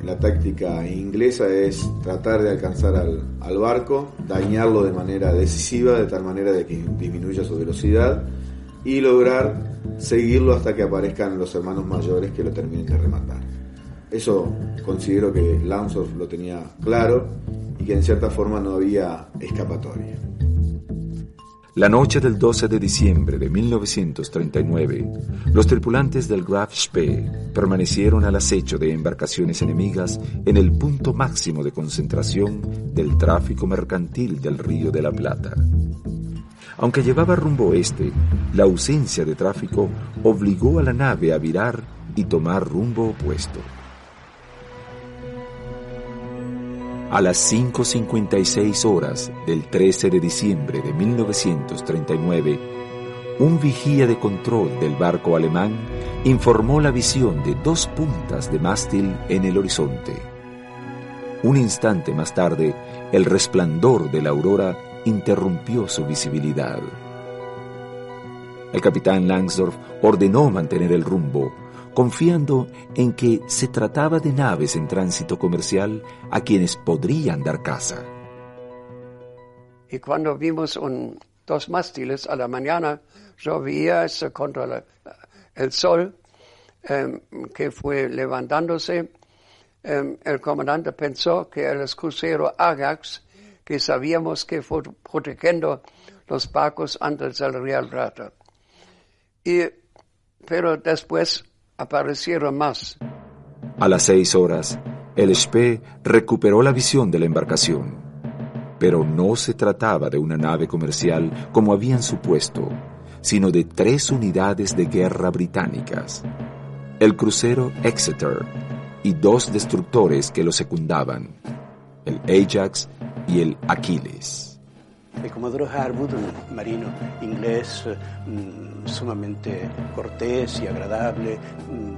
La táctica inglesa es tratar de alcanzar al barco, dañarlo de manera decisiva, de tal manera de que disminuya su velocidad y lograr seguirlo hasta que aparezcan los hermanos mayores que lo terminen de rematar. Eso considero que Langsdorff lo tenía claro y que en cierta forma no había escapatoria. La noche del 12 de diciembre de 1939, los tripulantes del Graf Spee permanecieron al acecho de embarcaciones enemigas en el punto máximo de concentración del tráfico mercantil del Río de la Plata. Aunque llevaba rumbo oeste, la ausencia de tráfico obligó a la nave a virar y tomar rumbo opuesto. A las 5:56 horas del 13 de diciembre de 1939, un vigía de control del barco alemán informó la visión de 2 puntas de mástil en el horizonte. Un instante más tarde, el resplandor de la aurora interrumpió su visibilidad. El capitán Langsdorff ordenó mantener el rumbo, confiando en que se trataba de naves en tránsito comercial a quienes podrían dar caza. Y cuando vimos 2 mástiles a la mañana, llovía eso contra el sol, que fue levantándose. El comandante pensó que era el crucero Ajax, que sabíamos que fue protegiendo los barcos antes del Real Rata. Pero después aparecieron más. A las 6 horas, el Spee recuperó la visión de la embarcación, Pero no se trataba de una nave comercial como habían supuesto, sino de 3 unidades de guerra británicas: el crucero Exeter y 2 destructores que lo secundaban, el Ajax y el Achilles. El comodoro Harwood, un marino inglés sumamente cortés y agradable,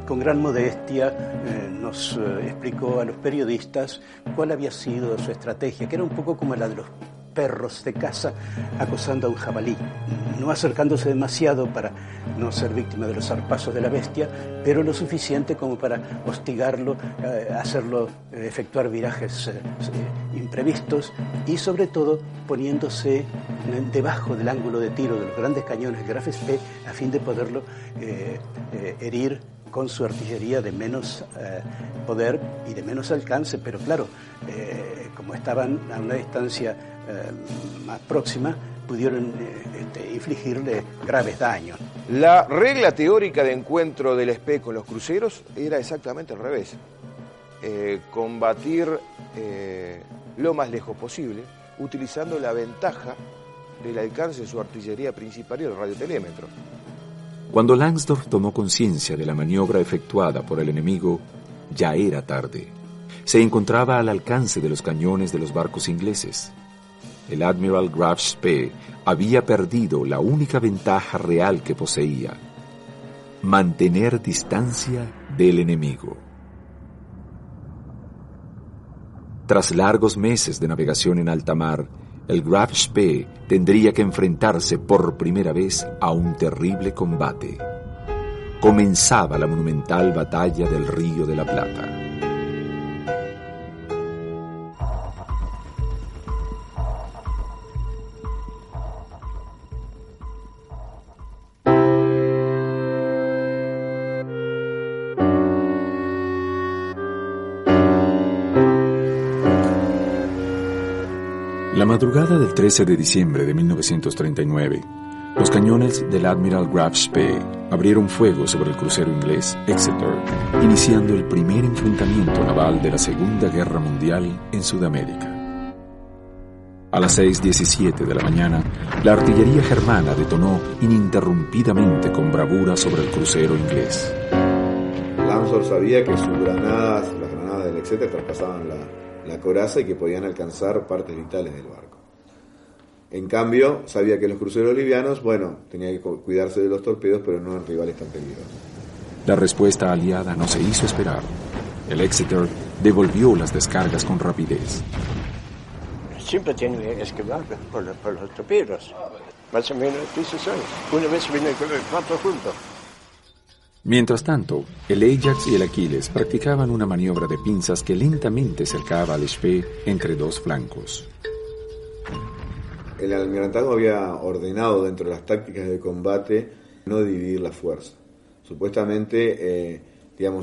con gran modestia, nos explicó a los periodistas cuál había sido su estrategia, que era un poco como la de los perros de caza acosando a un jabalí, no acercándose demasiado para no ser víctima de los zarpazos de la bestia, pero lo suficiente como para hostigarlo, hacerlo efectuar virajes imprevistos y sobre todo poniéndose debajo del ángulo de tiro de los grandes cañones Graf Spee a fin de poderlo herir con su artillería de menos poder y de menos alcance, pero claro, como estaban a una distancia más próxima, pudieron infligirle graves daños. La regla teórica de encuentro del Spee con los cruceros era exactamente al revés. Combatir lo más lejos posible, utilizando la ventaja del alcance de su artillería principal y el radiotelémetro. Cuando Langsdorff tomó conciencia de la maniobra efectuada por el enemigo, ya era tarde. Se encontraba al alcance de los cañones de los barcos ingleses. El Admiral Graf Spee había perdido la única ventaja real que poseía: mantener distancia del enemigo. Tras largos meses de navegación en alta mar, el Graf Spee tendría que enfrentarse por primera vez a un terrible combate. Comenzaba la monumental batalla del Río de la Plata. La madrugada del 13 de diciembre de 1939, los cañones del Admiral Graf Spee abrieron fuego sobre el crucero inglés Exeter, iniciando el primer enfrentamiento naval de la Segunda Guerra Mundial en Sudamérica. A las 6:17 de la mañana, la artillería germana detonó ininterrumpidamente con bravura sobre el crucero inglés. Langsdorff sabía que sus granadas, las granadas del Exeter, traspasaban la coraza y que podían alcanzar partes vitales del barco. En cambio, sabía que los cruceros livianos, tenía que cuidarse de los torpedos, pero no en rivales tan peligrosos. La respuesta aliada no se hizo esperar. El Exeter devolvió las descargas con rapidez. Siempre tiene que esquivar por los torpedos. Más o menos 16. Una vez vine con el 4 juntos. Mientras tanto, el Ajax y el Achilles practicaban una maniobra de pinzas que lentamente cercaba al Spee entre 2 flancos. El almirantazgo había ordenado dentro de las tácticas de combate no dividir la fuerza. Supuestamente,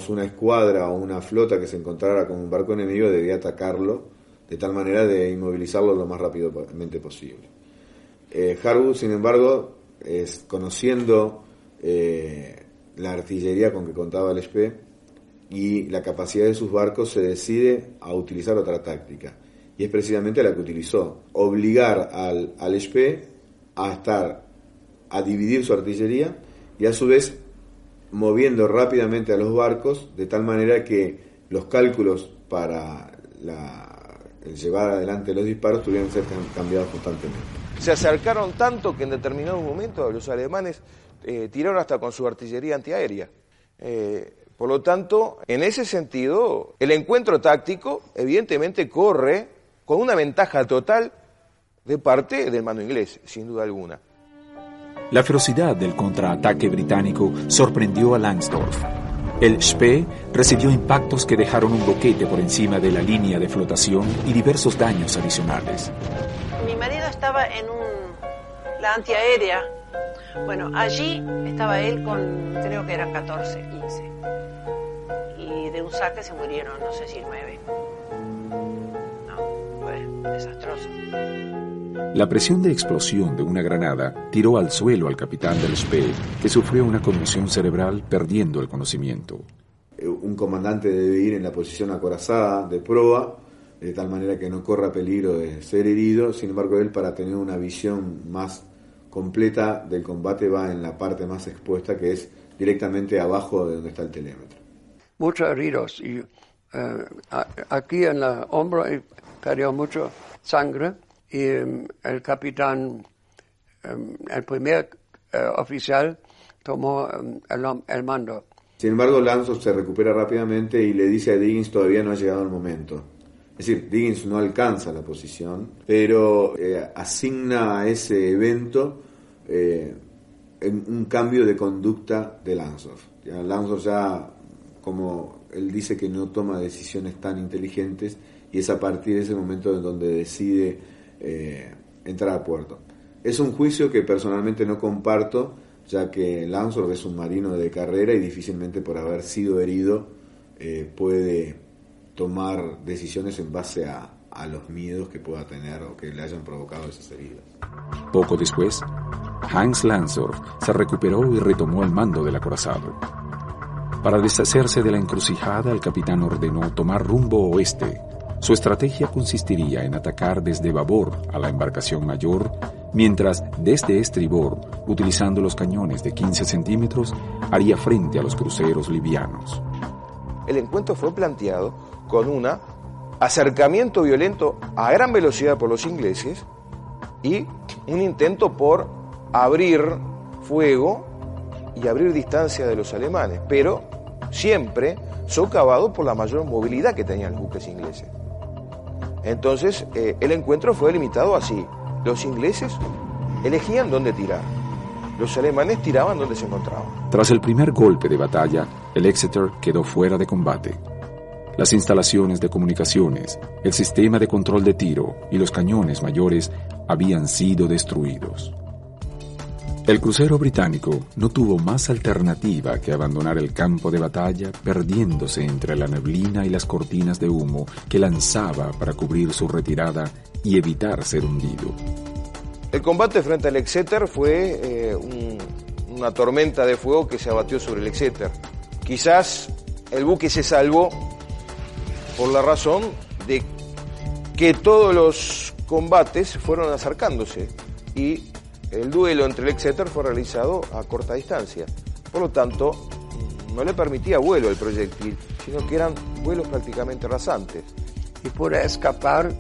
una escuadra o una flota que se encontrara con un barco enemigo debía atacarlo de tal manera de inmovilizarlo lo más rápidamente posible. Harwood, sin embargo, conociendo la artillería con que contaba el Spee y la capacidad de sus barcos, se decide a utilizar otra táctica, y es precisamente la que utilizó: obligar al Spee a dividir su artillería y a su vez moviendo rápidamente a los barcos de tal manera que los cálculos para el llevar adelante los disparos tuvieran que ser cambiados constantemente. Se acercaron tanto que en determinado momento los alemanes tiraron hasta con su artillería antiaérea. Por lo tanto, en ese sentido, el encuentro táctico evidentemente corre con una ventaja total de parte del mando inglés, sin duda alguna. La ferocidad del contraataque británico sorprendió a Langsdorff. El Spee recibió impactos que dejaron un boquete por encima de la línea de flotación y diversos daños adicionales. Mi marido estaba en la antiaérea. Bueno, allí estaba él con, creo que eran 14, 15. Y de un saque se murieron, no sé si 9. No, fue desastroso. La presión de explosión de una granada tiró al suelo al capitán del Spee, que sufrió una conmoción cerebral perdiendo el conocimiento. Un comandante debe ir en la posición acorazada de proa, de tal manera que no corra peligro de ser herido. Sin embargo, él, para tener una visión más completa del combate, va en la parte más expuesta, que es directamente abajo de donde está el telémetro. Muchos heridos, y aquí en el hombro cayó mucha sangre, y el capitán, el primer oficial, tomó el mando. Sin embargo, Langsdorff se recupera rápidamente y le dice a Diggins: todavía no ha llegado el momento. Es decir, Diggins no alcanza la posición, pero asigna a ese evento un cambio de conducta de Langsdorff. Langsdorff ya, como él dice, que no toma decisiones tan inteligentes, y es a partir de ese momento en donde decide entrar al puerto. Es un juicio que personalmente no comparto, ya que Langsdorff es un marino de carrera y difícilmente, por haber sido herido, puede tomar decisiones en base a los miedos que pueda tener o que le hayan provocado esas heridas. Poco después, Hans Langsdorff se recuperó y retomó el mando del acorazado. Para deshacerse de la encrucijada, el capitán ordenó tomar rumbo oeste. Su estrategia consistiría en atacar desde babor a la embarcación mayor, mientras desde estribor, utilizando los cañones de 15 centímetros, haría frente a los cruceros livianos. El encuentro fue planteado con un acercamiento violento a gran velocidad por los ingleses y un intento por abrir fuego y abrir distancia de los alemanes, pero siempre socavado por la mayor movilidad que tenían los buques ingleses. Entonces, el encuentro fue limitado así. Los ingleses elegían dónde tirar. Los alemanes tiraban donde se encontraban. Tras el primer golpe de batalla, el Exeter quedó fuera de combate. Las instalaciones de comunicaciones, el sistema de control de tiro y los cañones mayores habían sido destruidos. El crucero británico no tuvo más alternativa que abandonar el campo de batalla, perdiéndose entre la neblina y las cortinas de humo que lanzaba para cubrir su retirada y evitar ser hundido. El combate frente al Exeter fue una tormenta de fuego que se abatió sobre el Exeter. Quizás el buque se salvó por la razón de que todos los combates fueron acercándose y el duelo entre el Exeter fue realizado a corta distancia. Por lo tanto, no le permitía vuelo al proyectil, sino que eran vuelos prácticamente rasantes. Y pudo escapar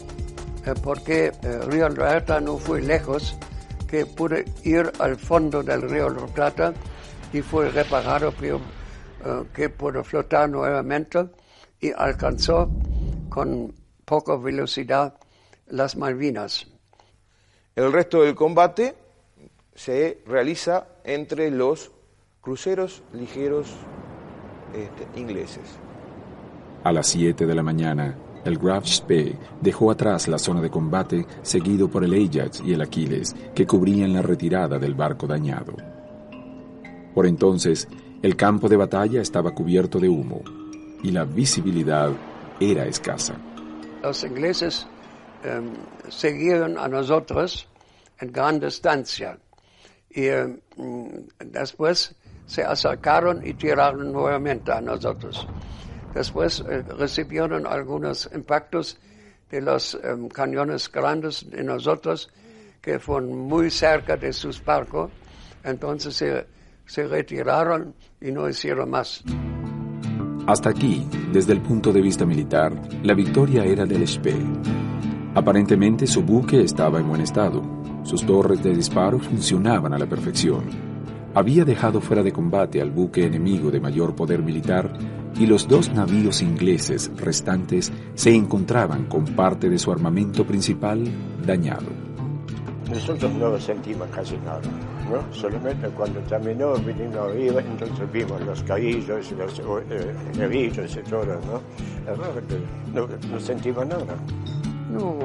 porque el río Plata no fue lejos, que pudo ir al fondo del río Plata y fue reparado, que pudo flotar nuevamente y alcanzó con poca velocidad las Malvinas. El resto del combate se realiza entre los cruceros ligeros ingleses. A las 7 de la mañana, el Graf Spee dejó atrás la zona de combate, seguido por el Ajax y el Aquiles, que cubrían la retirada del barco dañado. Por entonces, el campo de batalla estaba cubierto de humo y la visibilidad era escasa. Los ingleses seguían a nosotros en gran distancia y después se acercaron y tiraron nuevamente a nosotros. Después recibieron algunos impactos de los cañones grandes de nosotros que fueron muy cerca de sus barcos, entonces se retiraron y no hicieron más. Hasta aquí, desde el punto de vista militar, la victoria era del Spee. Aparentemente su buque estaba en buen estado. Sus torres de disparo funcionaban a la perfección. Había dejado fuera de combate al buque enemigo de mayor poder militar y los dos navíos ingleses restantes se encontraban con parte de su armamento principal dañado. Nosotros no sentimos casi nada, ¿no? Solamente cuando terminó, vinimos arriba, entonces vimos los caillos, los hebillos y todo, ¿no? No sentimos nada. No,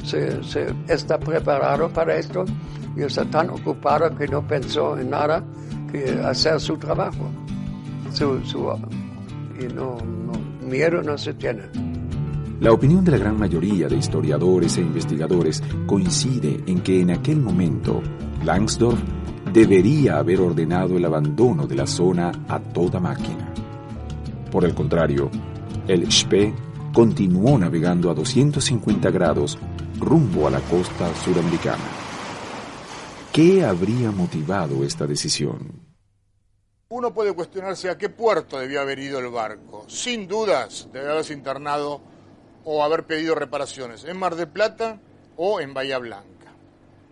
se está preparado para esto y está tan ocupado que no pensó en nada que hacer su trabajo. Miedo no se tiene. La opinión de la gran mayoría de historiadores e investigadores coincide en que en aquel momento Langsdorff debería haber ordenado el abandono de la zona a toda máquina. Por el contrario, el Spee continuó navegando a 250 grados rumbo a la costa suramericana. ¿Qué habría motivado esta decisión? Uno puede cuestionarse a qué puerto debió haber ido el barco. Sin dudas, debe haberse internado o haber pedido reparaciones en Mar del Plata o en Bahía Blanca.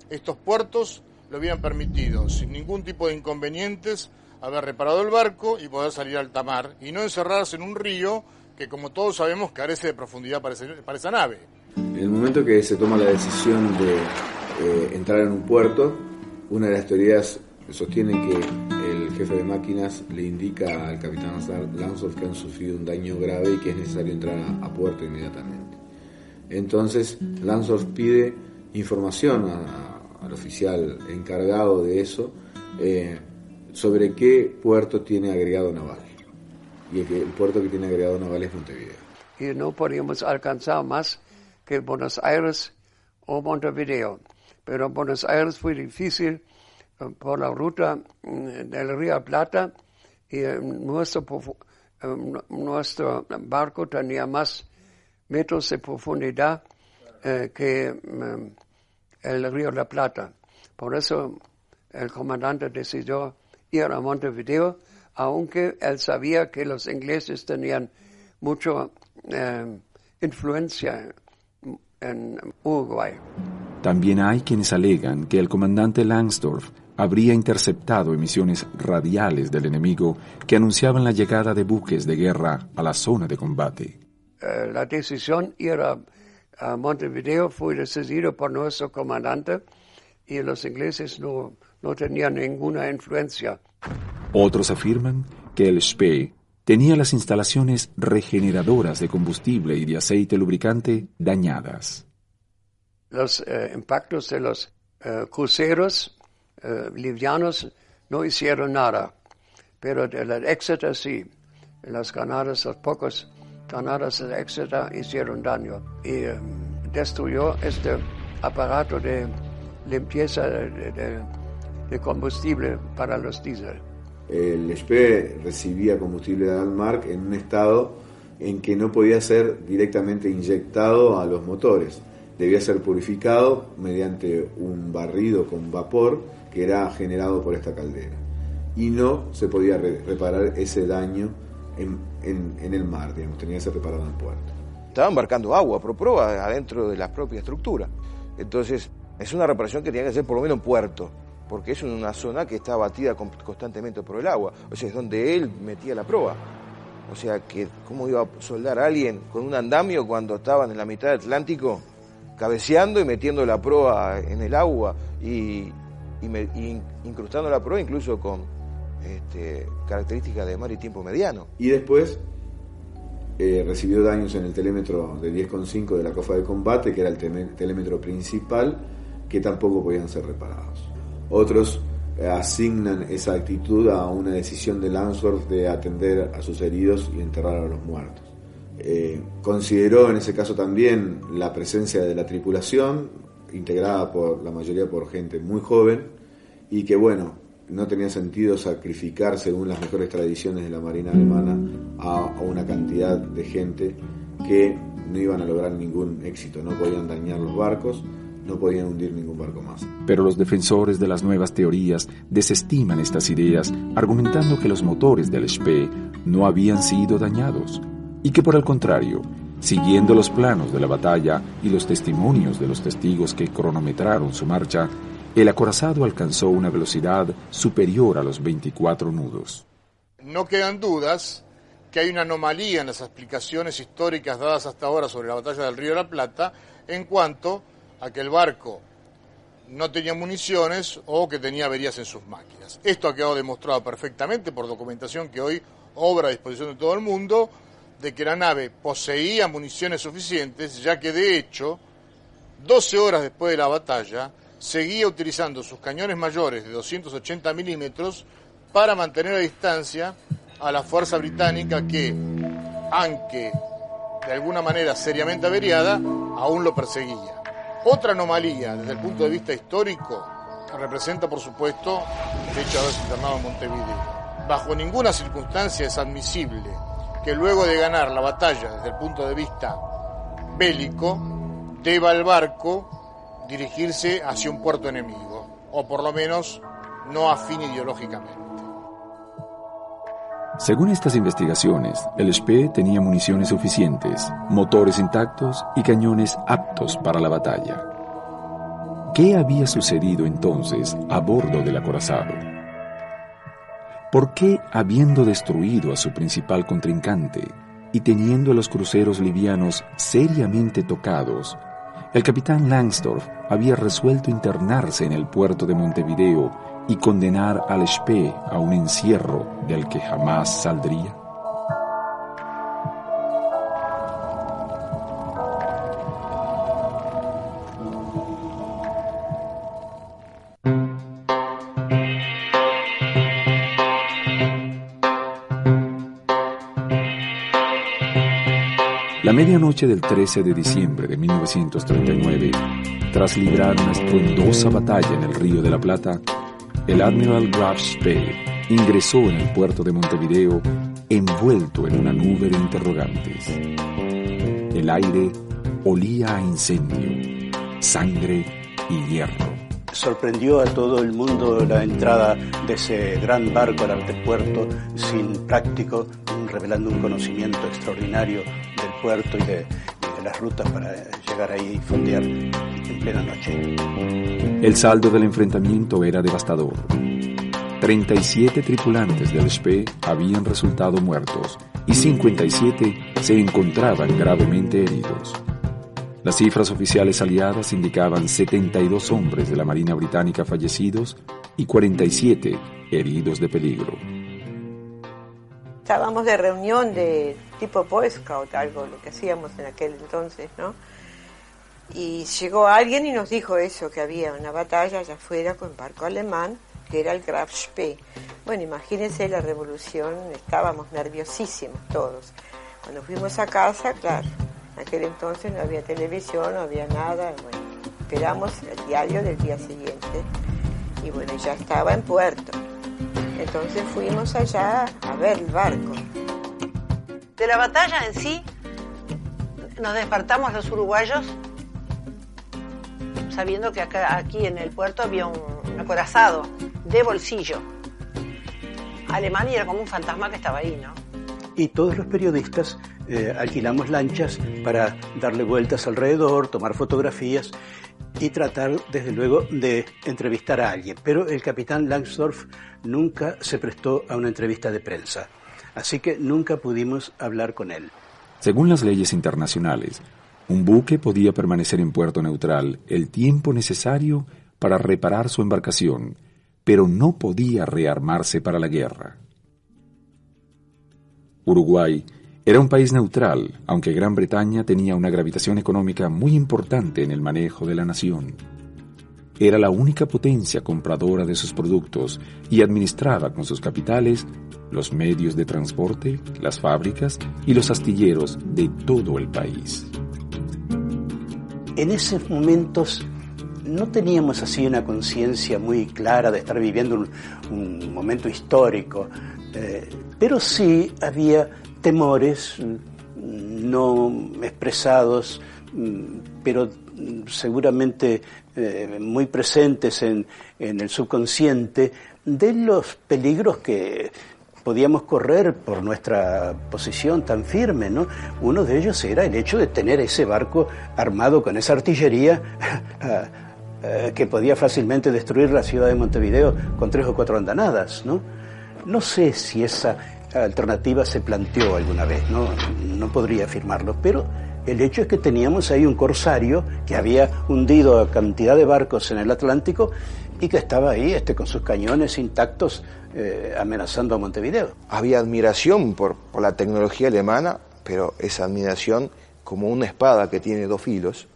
Estos puertos le hubieran permitido, sin ningún tipo de inconvenientes, haber reparado el barco y poder salir a alta mar y no encerrarse en un río que, como todos sabemos, carece de profundidad para esa nave. En el momento que se toma la decisión de entrar en un puerto, una de las teorías sostiene que el jefe de máquinas le indica al capitán Langsdorff que han sufrido un daño grave y que es necesario entrar a puerto inmediatamente. Entonces Langsdorff pide información al oficial encargado de eso sobre qué puerto tiene agregado naval. Y el puerto que tiene agregado naval es Montevideo. Y no podíamos alcanzar más que Buenos Aires o Montevideo. Pero en Buenos Aires fue difícil por la ruta del Río Plata y nuestro barco tenía más metros de profundidad que el Río de la Plata. Por eso el comandante decidió ir a Montevideo, aunque él sabía que los ingleses tenían mucha influencia en Uruguay. También hay quienes alegan que el comandante Langsdorff habría interceptado emisiones radiales del enemigo que anunciaban la llegada de buques de guerra a la zona de combate. La decisión de ir a Montevideo fue decidida por nuestro comandante y los ingleses no tenían ninguna influencia. Otros afirman que el Spee tenía las instalaciones regeneradoras de combustible y de aceite lubricante dañadas. Los impactos de los cruceros livianos no hicieron nada, pero de la Exeter sí. Las granadas, las pocas granadas de Exeter hicieron daño y destruyó este aparato de limpieza de combustible para los diésel. El Spee recibía combustible de Danmark en un estado en que no podía ser directamente inyectado a los motores. Debía ser purificado mediante un barrido con vapor que era generado por esta caldera. Y no se podía reparar ese daño en el mar, digamos, tenía que ser reparado en el puerto. Estaban embarcando agua por prueba adentro de la propia estructura. Entonces, es una reparación que tenía que hacer por lo menos en puerto, porque es una zona que está abatida constantemente por el agua. O sea, es donde él metía la proa. O sea, que ¿cómo iba a soldar a alguien con un andamio cuando estaban en la mitad del Atlántico, cabeceando y metiendo la proa en el agua y incrustando la proa incluso con características de mar y tiempo mediano? Y después recibió daños en el telémetro de 10,5 de la cofa de combate, que era el telémetro principal, que tampoco podían ser reparados. Otros asignan esa actitud a una decisión de Langsdorff de atender a sus heridos y enterrar a los muertos. Consideró en ese caso también la presencia de la tripulación, integrada por la mayoría por gente muy joven, y que bueno, no tenía sentido sacrificar, según las mejores tradiciones de la Marina alemana, a una cantidad de gente que no iban a lograr ningún éxito, no podían dañar los barcos, no podían hundir ningún barco más. Pero los defensores de las nuevas teorías desestiman estas ideas, argumentando que los motores del Spee no habían sido dañados y que, por el contrario, siguiendo los planos de la batalla y los testimonios de los testigos que cronometraron su marcha, el acorazado alcanzó una velocidad superior a los 24 nudos. No quedan dudas que hay una anomalía en las explicaciones históricas dadas hasta ahora sobre la batalla del Río de la Plata en cuanto a que el barco no tenía municiones o que tenía averías en sus máquinas. Esto ha quedado demostrado perfectamente por documentación que hoy obra a disposición de todo el mundo, de que la nave poseía municiones suficientes, ya que de hecho, 12 horas después de la batalla, seguía utilizando sus cañones mayores de 280 milímetros para mantener a distancia a la fuerza británica que, aunque de alguna manera seriamente averiada, aún lo perseguía. Otra anomalía desde el punto de vista histórico representa, por supuesto, el hecho de haberse internado en Montevideo. Bajo ninguna circunstancia es admisible que luego de ganar la batalla desde el punto de vista bélico, deba el barco dirigirse hacia un puerto enemigo, o por lo menos no afín ideológicamente. Según estas investigaciones, el Spee tenía municiones suficientes, motores intactos y cañones aptos para la batalla. ¿Qué había sucedido entonces a bordo del acorazado? ¿Por qué, habiendo destruido a su principal contrincante y teniendo a los cruceros livianos seriamente tocados, el capitán Langsdorff había resuelto internarse en el puerto de Montevideo y condenar al Spee a un encierro del que jamás saldría? La medianoche del 13 de diciembre de 1939, tras librar una estruendosa batalla en el Río de la Plata, el Admiral Graf Spee ingresó en el puerto de Montevideo envuelto en una nube de interrogantes. El aire olía a incendio, sangre y hierro. Sorprendió a todo el mundo la entrada de ese gran barco al antepuerto sin práctico, revelando un conocimiento extraordinario del puerto y de las rutas para llegar ahí y fondear en plena noche. El saldo del enfrentamiento era devastador. 37 tripulantes del Spee habían resultado muertos y 57 se encontraban gravemente heridos. Las cifras oficiales aliadas indicaban 72 hombres de la Marina Británica fallecidos y 47 heridos de peligro. Estábamos de reunión de tipo Boy Scout, algo lo que hacíamos en aquel entonces, ¿no? Y llegó alguien y nos dijo eso, que había una batalla allá afuera con un barco alemán, que era el Graf Spee. Bueno, imagínense la revolución, estábamos nerviosísimos todos. Cuando fuimos a casa, claro, en aquel entonces no había televisión, no había nada, bueno, esperamos el diario del día siguiente y bueno, ya estaba en puerto. Entonces fuimos allá a ver el barco. De la batalla en sí, nos despertamos los uruguayos sabiendo que aquí en el puerto había un acorazado de bolsillo. Alemania era como un fantasma que estaba ahí, ¿no? Y todos los periodistas alquilamos lanchas para darle vueltas alrededor, tomar fotografías y tratar, desde luego, de entrevistar a alguien. Pero el capitán Langsdorff nunca se prestó a una entrevista de prensa, así que nunca pudimos hablar con él. Según las leyes internacionales, un buque podía permanecer en puerto neutral el tiempo necesario para reparar su embarcación, pero no podía rearmarse para la guerra. Uruguay era un país neutral, aunque Gran Bretaña tenía una gravitación económica muy importante en el manejo de la nación. Era la única potencia compradora de sus productos y administraba con sus capitales los medios de transporte, las fábricas y los astilleros de todo el país. En esos momentos no teníamos así una conciencia muy clara de estar viviendo un momento histórico, pero sí había temores no expresados, pero seguramente muy presentes en el subconsciente, de los peligros que podíamos correr por nuestra posición tan firme, ¿no? Uno de ellos era el hecho de tener ese barco armado con esa artillería que podía fácilmente destruir la ciudad de Montevideo con 3 o 4 andanadas, ¿no? No sé si esa alternativa se planteó alguna vez, no podría afirmarlo, pero el hecho es que teníamos ahí un corsario que había hundido a cantidad de barcos en el Atlántico y que estaba ahí con sus cañones intactos amenazando a Montevideo. Había admiración por la tecnología alemana, pero esa admiración como una espada que tiene 2 filos.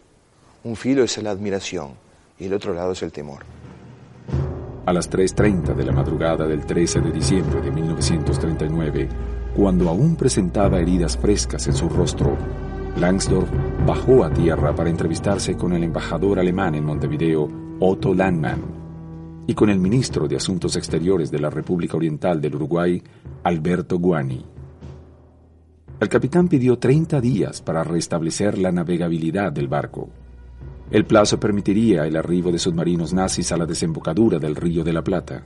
Un filo es la admiración y el otro lado es el temor. A las 3:30 de la madrugada del 13 de diciembre de 1939, cuando aún presentaba heridas frescas en su rostro, Langsdorff bajó a tierra para entrevistarse con el embajador alemán en Montevideo, Otto Landmann, y con el ministro de Asuntos Exteriores de la República Oriental del Uruguay, Alberto Guani. El capitán pidió 30 días para restablecer la navegabilidad del barco. El plazo permitiría el arribo de submarinos nazis a la desembocadura del Río de la Plata.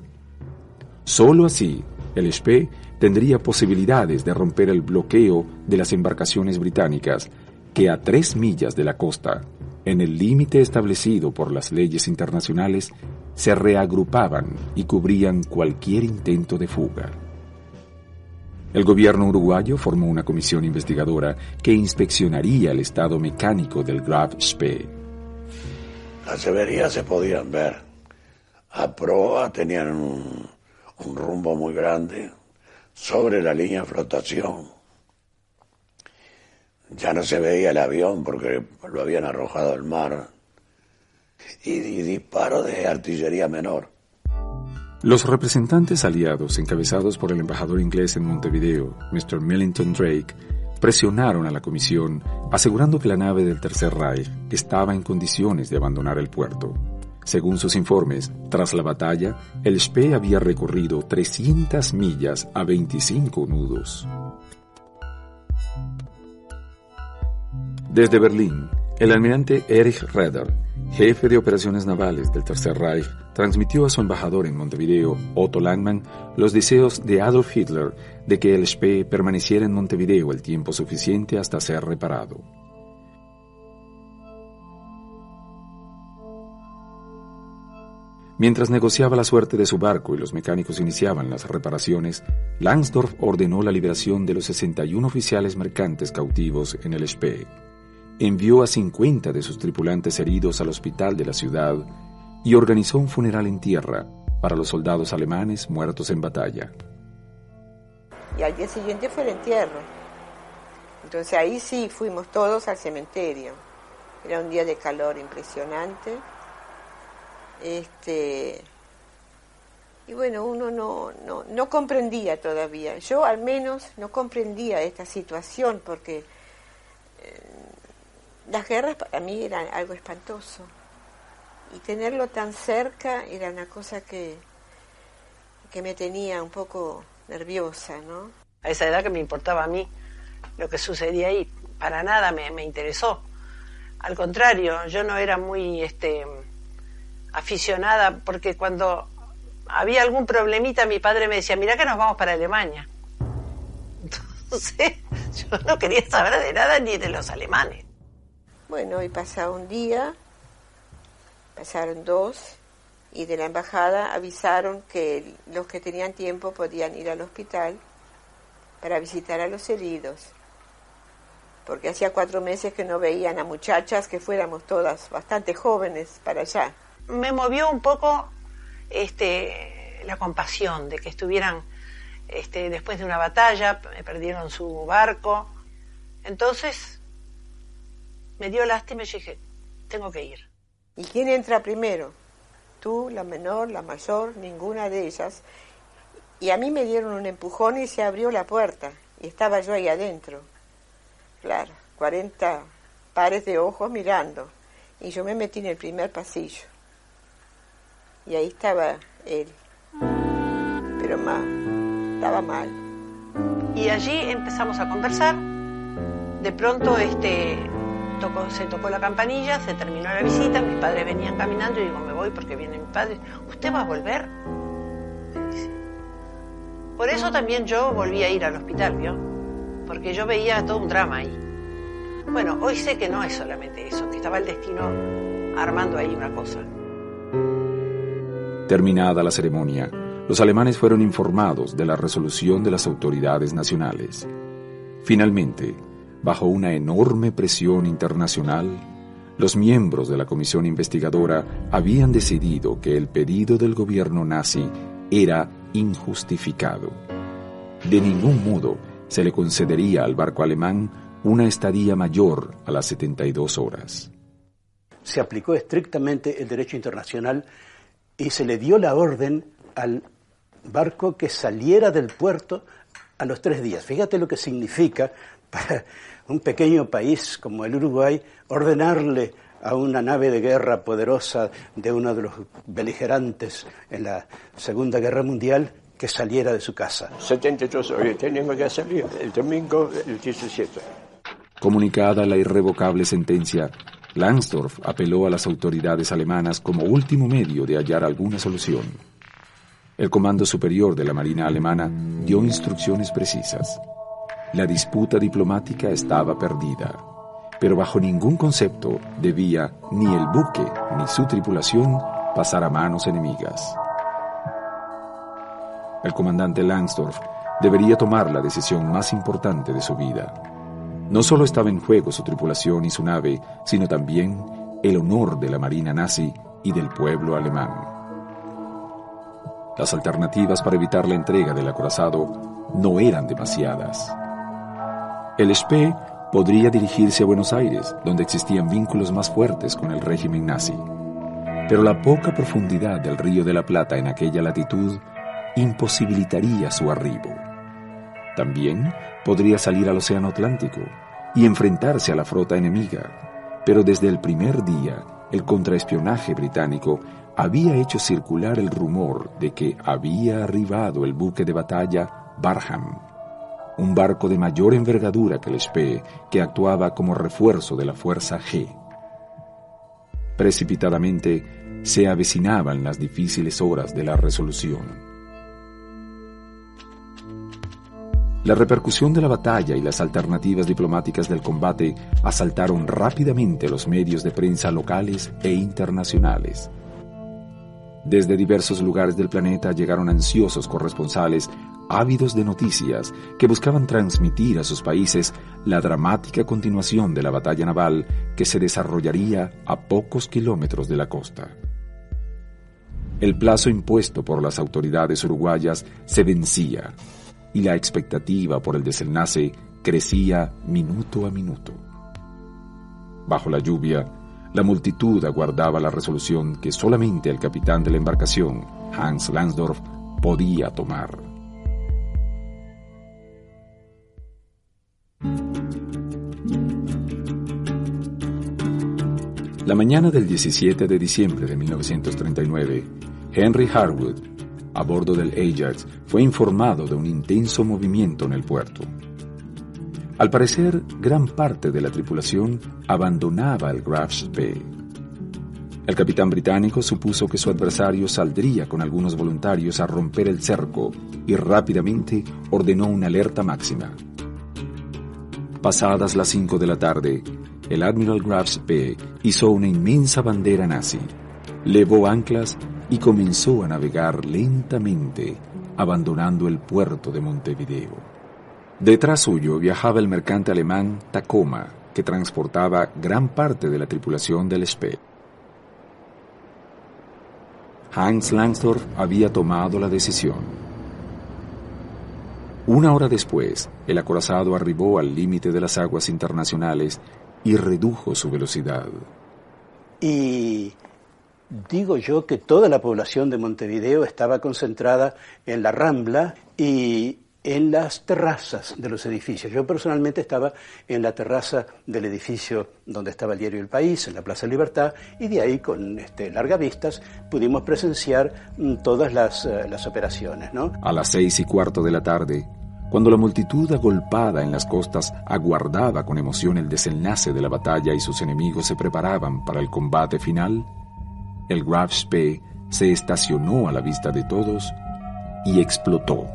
Solo así, el Spee tendría posibilidades de romper el bloqueo de las embarcaciones británicas que a 3 millas de la costa, en el límite establecido por las leyes internacionales, se reagrupaban y cubrían cualquier intento de fuga. El gobierno uruguayo formó una comisión investigadora que inspeccionaría el estado mecánico del Graf Spee. Las averías se podían ver. A proa tenían un rumbo muy grande sobre la línea de flotación. Ya no se veía el avión porque lo habían arrojado al mar. Y disparo de artillería menor. Los representantes aliados, encabezados por el embajador inglés en Montevideo, Mr. Millington Drake, presionaron a la comisión, asegurando que la nave del Tercer Reich estaba en condiciones de abandonar el puerto. Según sus informes, tras la batalla, el Spee había recorrido 300 millas a 25 nudos. Desde Berlín, el almirante Erich Raeder, jefe de operaciones navales del Tercer Reich, transmitió a su embajador en Montevideo, Otto Langmann, los deseos de Adolf Hitler de que el Spee permaneciera en Montevideo el tiempo suficiente hasta ser reparado. Mientras negociaba la suerte de su barco y los mecánicos iniciaban las reparaciones, Langsdorff ordenó la liberación de los 61 oficiales mercantes cautivos en el Spee. Envió a 50 de sus tripulantes heridos al hospital de la ciudad y organizó un funeral en tierra para los soldados alemanes muertos en batalla. Y al día siguiente fue el entierro. Entonces ahí sí fuimos todos al cementerio. Era un día de calor impresionante. Y bueno, uno no comprendía todavía. Yo al menos no comprendía esta situación porque las guerras para mí eran algo espantoso. Y tenerlo tan cerca era una cosa que me tenía un poco nerviosa, ¿no? A esa edad que me importaba a mí lo que sucedía ahí, para nada me interesó. Al contrario, yo no era muy aficionada, porque cuando había algún problemita mi padre me decía, mirá que nos vamos para Alemania. Entonces yo no quería saber de nada ni de los alemanes. Bueno, y pasaba un día, pasaron 2, y de la embajada avisaron que los que tenían tiempo podían ir al hospital para visitar a los heridos, porque hacía 4 meses que no veían a muchachas que fuéramos todas bastante jóvenes para allá. Me movió un poco la compasión de que estuvieran después de una batalla, perdieron su barco. Entonces me dio lástima y dije, tengo que ir. ¿Y quién entra primero? Tú, la menor, la mayor, ninguna de ellas. Y a mí me dieron un empujón y se abrió la puerta. Y estaba yo ahí adentro. Claro, 40 pares de ojos mirando. Y yo me metí en el primer pasillo. Y ahí estaba él. Pero mal, estaba mal. Y allí empezamos a conversar. De pronto se tocó la campanilla, se terminó la visita, mis padres venían caminando y digo, me voy porque viene mi padre. ¿Usted va a volver? Me dice. Por eso también yo volví a ir al hospital, ¿vio? Porque yo veía todo un drama ahí. Bueno, hoy sé que no es solamente eso, que estaba el destino armando ahí una cosa. Terminada la ceremonia, los alemanes fueron informados de la resolución de las autoridades nacionales. Finalmente, bajo una enorme presión internacional, los miembros de la comisión investigadora habían decidido que el pedido del gobierno nazi era injustificado. De ningún modo se le concedería al barco alemán una estadía mayor a las 72 horas. Se aplicó estrictamente el derecho internacional y se le dio la orden al barco que saliera del puerto a los 3 días. Fíjate lo que significa para un pequeño país como el Uruguay ordenarle a una nave de guerra poderosa de uno de los beligerantes en la Segunda Guerra Mundial que saliera de su casa. 72 horas teníamos que salir, el domingo el 17. Comunicada la irrevocable sentencia, Langsdorff apeló a las autoridades alemanas como último medio de hallar alguna solución. El Comando Superior de la Marina Alemana dio instrucciones precisas. La disputa diplomática estaba perdida, pero bajo ningún concepto debía ni el buque ni su tripulación pasar a manos enemigas. El comandante Langsdorff debería tomar la decisión más importante de su vida. No solo estaba en juego su tripulación y su nave, sino también el honor de la marina nazi y del pueblo alemán. Las alternativas para evitar la entrega del acorazado no eran demasiadas. El Spee podría dirigirse a Buenos Aires, donde existían vínculos más fuertes con el régimen nazi. Pero la poca profundidad del Río de la Plata en aquella latitud imposibilitaría su arribo. También podría salir al Océano Atlántico y enfrentarse a la flota enemiga, pero desde el primer día el contraespionaje británico había hecho circular el rumor de que había arribado el buque de batalla Barham, un barco de mayor envergadura que el Spee, que actuaba como refuerzo de la Fuerza G. Precipitadamente se avecinaban las difíciles horas de la resolución. La repercusión de la batalla y las alternativas diplomáticas del combate asaltaron rápidamente los medios de prensa locales e internacionales. Desde diversos lugares del planeta llegaron ansiosos corresponsales ávidos de noticias que buscaban transmitir a sus países la dramática continuación de la batalla naval que se desarrollaría a pocos kilómetros de la costa. El plazo impuesto por las autoridades uruguayas se vencía y la expectativa por el desenlace crecía minuto a minuto. Bajo la lluvia, la multitud aguardaba la resolución que solamente el capitán de la embarcación, Hans Langsdorff, podía tomar. La mañana del 17 de diciembre de 1939, Henry Harwood, a bordo del Ajax, fue informado de un intenso movimiento en el puerto. Al parecer, gran parte de la tripulación abandonaba el Graf Spee. El capitán británico supuso que su adversario saldría con algunos voluntarios a romper el cerco y rápidamente ordenó una alerta máxima. Pasadas las 5 de la tarde, el Admiral Graf Spee hizo una inmensa bandera nazi, levó anclas y comenzó a navegar lentamente, abandonando el puerto de Montevideo. Detrás suyo viajaba el mercante alemán Tacoma, que transportaba gran parte de la tripulación del Spee. Hans Langsdorff había tomado la decisión. Una hora después, el acorazado arribó al límite de las aguas internacionales y redujo su velocidad. Y digo yo que toda la población de Montevideo estaba concentrada en la Rambla y en las terrazas de los edificios. Yo personalmente estaba en la terraza del edificio donde estaba el diario El País, en la Plaza Libertad, y de ahí, con largas vistas, pudimos presenciar todas las operaciones, ¿no? A las 6:15 de la tarde, cuando la multitud agolpada en las costas aguardaba con emoción el desenlace de la batalla y sus enemigos se preparaban para el combate final, el Graf Spee se estacionó a la vista de todos y explotó.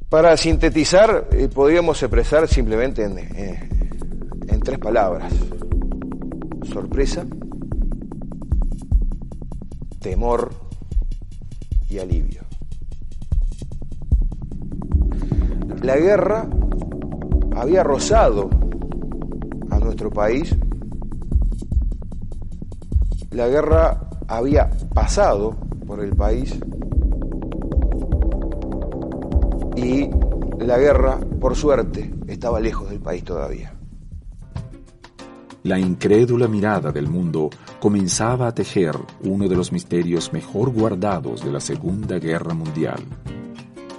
Para sintetizar, podríamos expresar simplemente en 3 palabras: sorpresa, temor y alivio. La guerra había rozado a nuestro país, la guerra había pasado por el país y la guerra, por suerte, estaba lejos del país todavía. La incrédula mirada del mundo comenzaba a tejer uno de los misterios mejor guardados de la Segunda Guerra Mundial: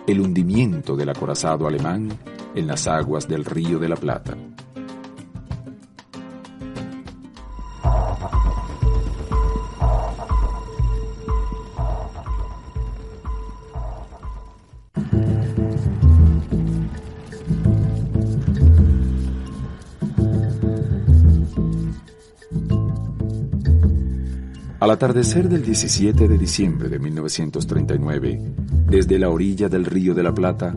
el hundimiento del acorazado alemán en las aguas del Río de la Plata. Al atardecer del 17 de diciembre de 1939, desde la orilla del Río de la Plata,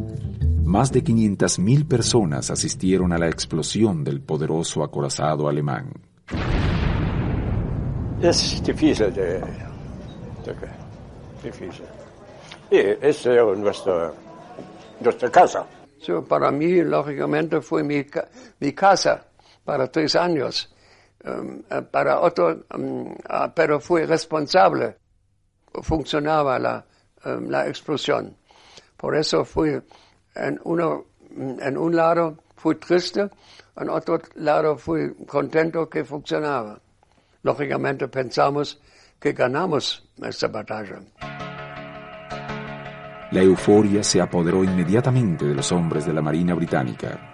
más de 500.000 personas asistieron a la explosión del poderoso acorazado alemán. Es difícil difícil. Y esa es nuestra casa. Sí, para mí, lógicamente, fue mi casa para 3 años. Para otro, pero fui responsable. Funcionaba la explosión. Por eso fui en un lado fui triste, en otro lado fui contento que funcionaba. Lógicamente pensamos que ganamos esta batalla. La euforia se apoderó inmediatamente de los hombres de la Marina Británica.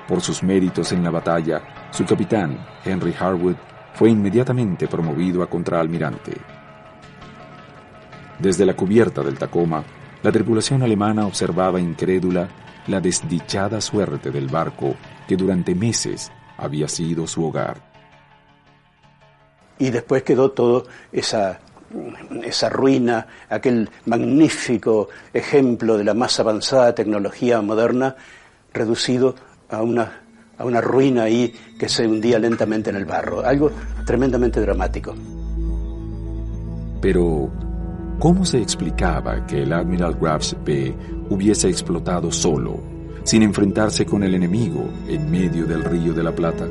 Por sus méritos en la batalla, su capitán, Henry Harwood, fue inmediatamente promovido a contraalmirante. Desde la cubierta del Tacoma, la tripulación alemana observaba incrédula la desdichada suerte del barco que durante meses había sido su hogar. Y después quedó todo esa ruina, aquel magnífico ejemplo de la más avanzada tecnología moderna, reducido a una ruina ahí que se hundía lentamente en el barro. Algo tremendamente dramático. Pero, ¿cómo se explicaba que el Admiral Graves B hubiese explotado solo, sin enfrentarse con el enemigo en medio del Río de la Plata?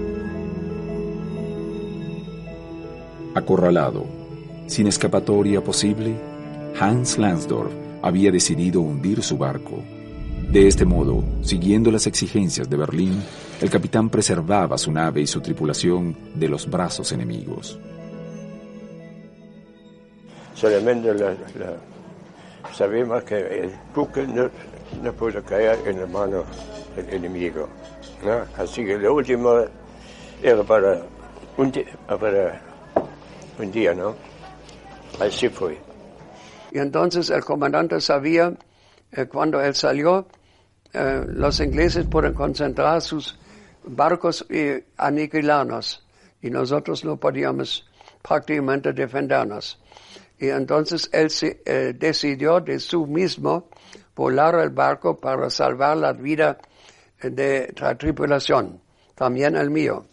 Acorralado, sin escapatoria posible, Hans Lansdorff había decidido hundir su barco. De este modo, siguiendo las exigencias de Berlín, el capitán preservaba su nave y su tripulación de los brazos enemigos. Solamente sabemos que el buque no pudo caer en la mano del enemigo, ¿no? Así que lo último era para un día, ¿no? Así fue. Y entonces el comandante sabía, cuando él salió, los ingleses pueden concentrar sus barcos y aniquilarnos, y nosotros no podíamos prácticamente defendernos. Y entonces él decidió de su mismo volar el barco para salvar la vida de la tripulación, también el mío.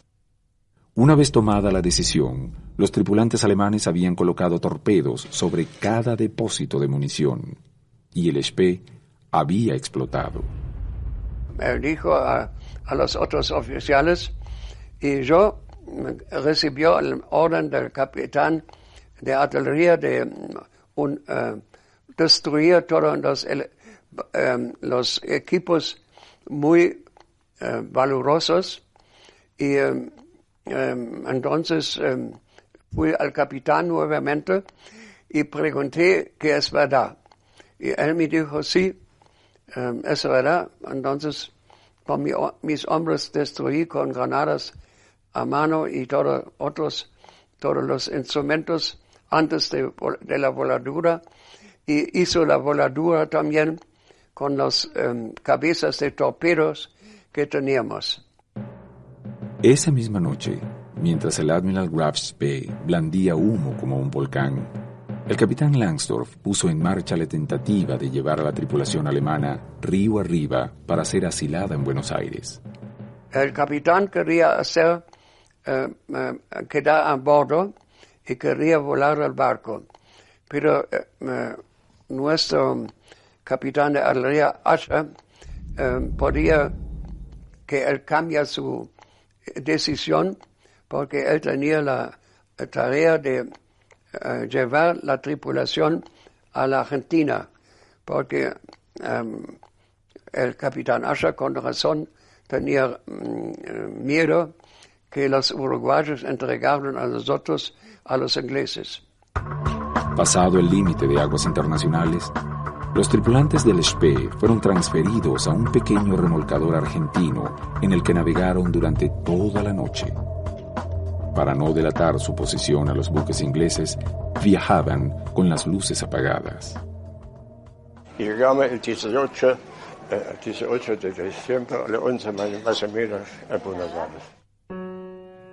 Una vez tomada la decisión, los tripulantes alemanes habían colocado torpedos sobre cada depósito de munición, y el Spee había explotado. Él dijo a los otros oficiales, y yo recibió el orden del capitán de artillería de destruir todos los equipos muy valiosos, y entonces fui al capitán nuevamente y pregunté que es verdad. Y él me dijo, sí, es verdad. Entonces, con mis hombres destruí con granadas a mano y todos los instrumentos antes de la voladura, y hizo la voladura también con las cabezas de torpedos que teníamos. Esa misma noche, mientras el Admiral Graves B blandía humo como un volcán, el capitán Langsdorff puso en marcha la tentativa de llevar a la tripulación alemana río arriba para ser asilada en Buenos Aires. El capitán quería quedar a bordo y quería volar el barco, pero nuestro capitán de artillería, Usher, podía que él cambie su decisión, porque él tenía la tarea de llevar la tripulación a la Argentina, porque el capitán Usher con razón tenía miedo que los uruguayos entregaron a nosotros, a los ingleses. Pasado el límite de aguas internacionales, los tripulantes del Spee fueron transferidos a un pequeño remolcador argentino en el que navegaron durante toda la noche. Para no delatar su posición a los buques ingleses, viajaban con las luces apagadas. Y llegamos el 18 de diciembre a las 11 más o menos a Buenos Aires.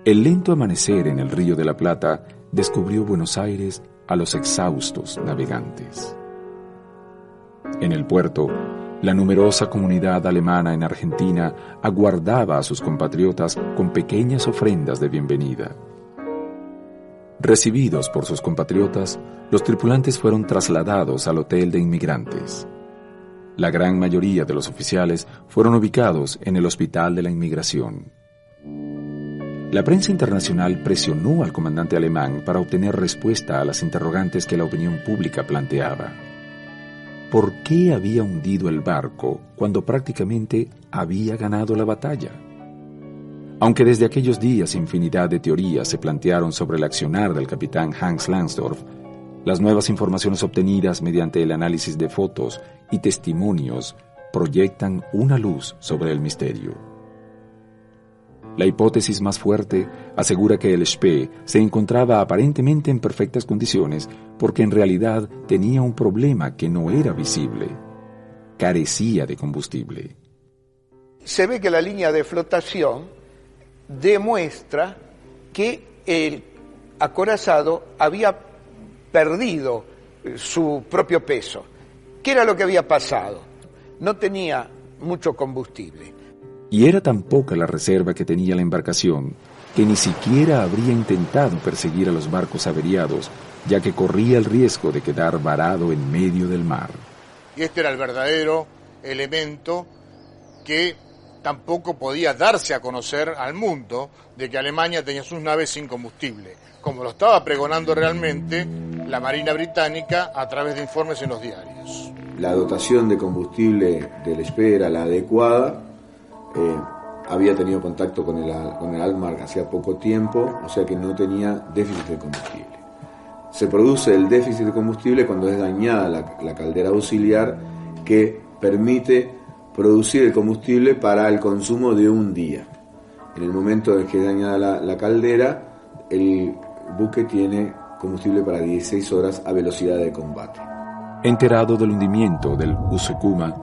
El lento amanecer en el Río de la Plata descubrió Buenos Aires a los exhaustos navegantes. En el puerto, la numerosa comunidad alemana en Argentina aguardaba a sus compatriotas con pequeñas ofrendas de bienvenida. Recibidos por sus compatriotas, los tripulantes fueron trasladados al hotel de inmigrantes. La gran mayoría de los oficiales fueron ubicados en el Hospital de la Inmigración. La prensa internacional presionó al comandante alemán para obtener respuesta a las interrogantes que la opinión pública planteaba. ¿Por qué había hundido el barco cuando prácticamente había ganado la batalla? Aunque desde aquellos días infinidad de teorías se plantearon sobre el accionar del capitán Hans Langsdorff, las nuevas informaciones obtenidas mediante el análisis de fotos y testimonios proyectan una luz sobre el misterio. La hipótesis más fuerte asegura que el Spee se encontraba aparentemente en perfectas condiciones porque en realidad tenía un problema que no era visible. Carecía de combustible. Se ve que la línea de flotación demuestra que el acorazado había perdido su propio peso. ¿Qué era lo que había pasado? No tenía mucho combustible. Y era tan poca la reserva que tenía la embarcación que ni siquiera habría intentado perseguir a los barcos averiados, ya que corría el riesgo de quedar varado en medio del mar. Y este era el verdadero elemento que tampoco podía darse a conocer al mundo, de que Alemania tenía sus naves sin combustible, como lo estaba pregonando realmente la Marina Británica a través de informes en los diarios. La dotación de combustible del Spee era la adecuada. Había tenido contacto con el Altmark hacía poco tiempo, o sea que no tenía déficit de combustible. Se produce el déficit de combustible cuando es dañada la caldera auxiliar, que permite producir el combustible para el consumo de un día. En el momento en que es dañada la caldera, el buque tiene combustible para 16 horas a velocidad de combate. Enterado del hundimiento del Usukuma,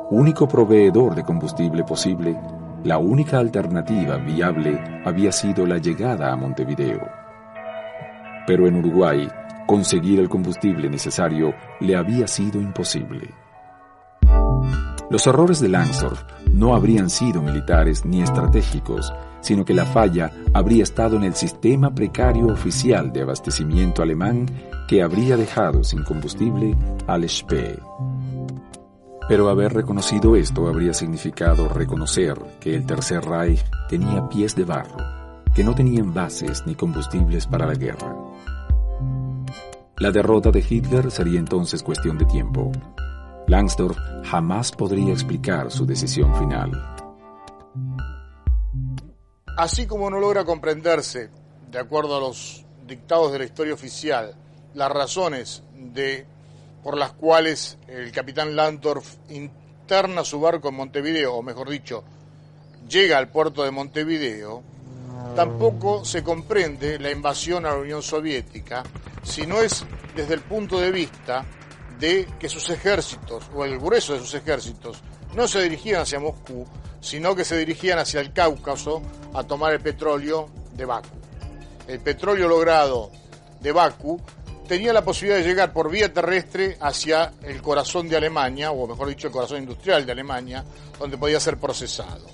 único proveedor de combustible posible, la única alternativa viable había sido la llegada a Montevideo. Pero en Uruguay, conseguir el combustible necesario le había sido imposible. Los errores de Langsdorff no habrían sido militares ni estratégicos, sino que la falla habría estado en el sistema precario oficial de abastecimiento alemán que habría dejado sin combustible al Spee. Pero haber reconocido esto habría significado reconocer que el Tercer Reich tenía pies de barro, que no tenía envases ni combustibles para la guerra. La derrota de Hitler sería entonces cuestión de tiempo. Langsdorff jamás podría explicar su decisión final. Así como no logra comprenderse, de acuerdo a los dictados de la historia oficial, las razones por las cuales el capitán Langsdorff interna su barco en Montevideo, o mejor dicho, llega al puerto de Montevideo, tampoco se comprende la invasión a la Unión Soviética, si no es desde el punto de vista de que sus ejércitos, o el grueso de sus ejércitos, no se dirigían hacia Moscú, sino que se dirigían hacia el Cáucaso a tomar el petróleo de Bakú. El petróleo logrado de Bakú tenía la posibilidad de llegar por vía terrestre hacia el corazón de Alemania, o mejor dicho, el corazón industrial de Alemania, donde podía ser procesado.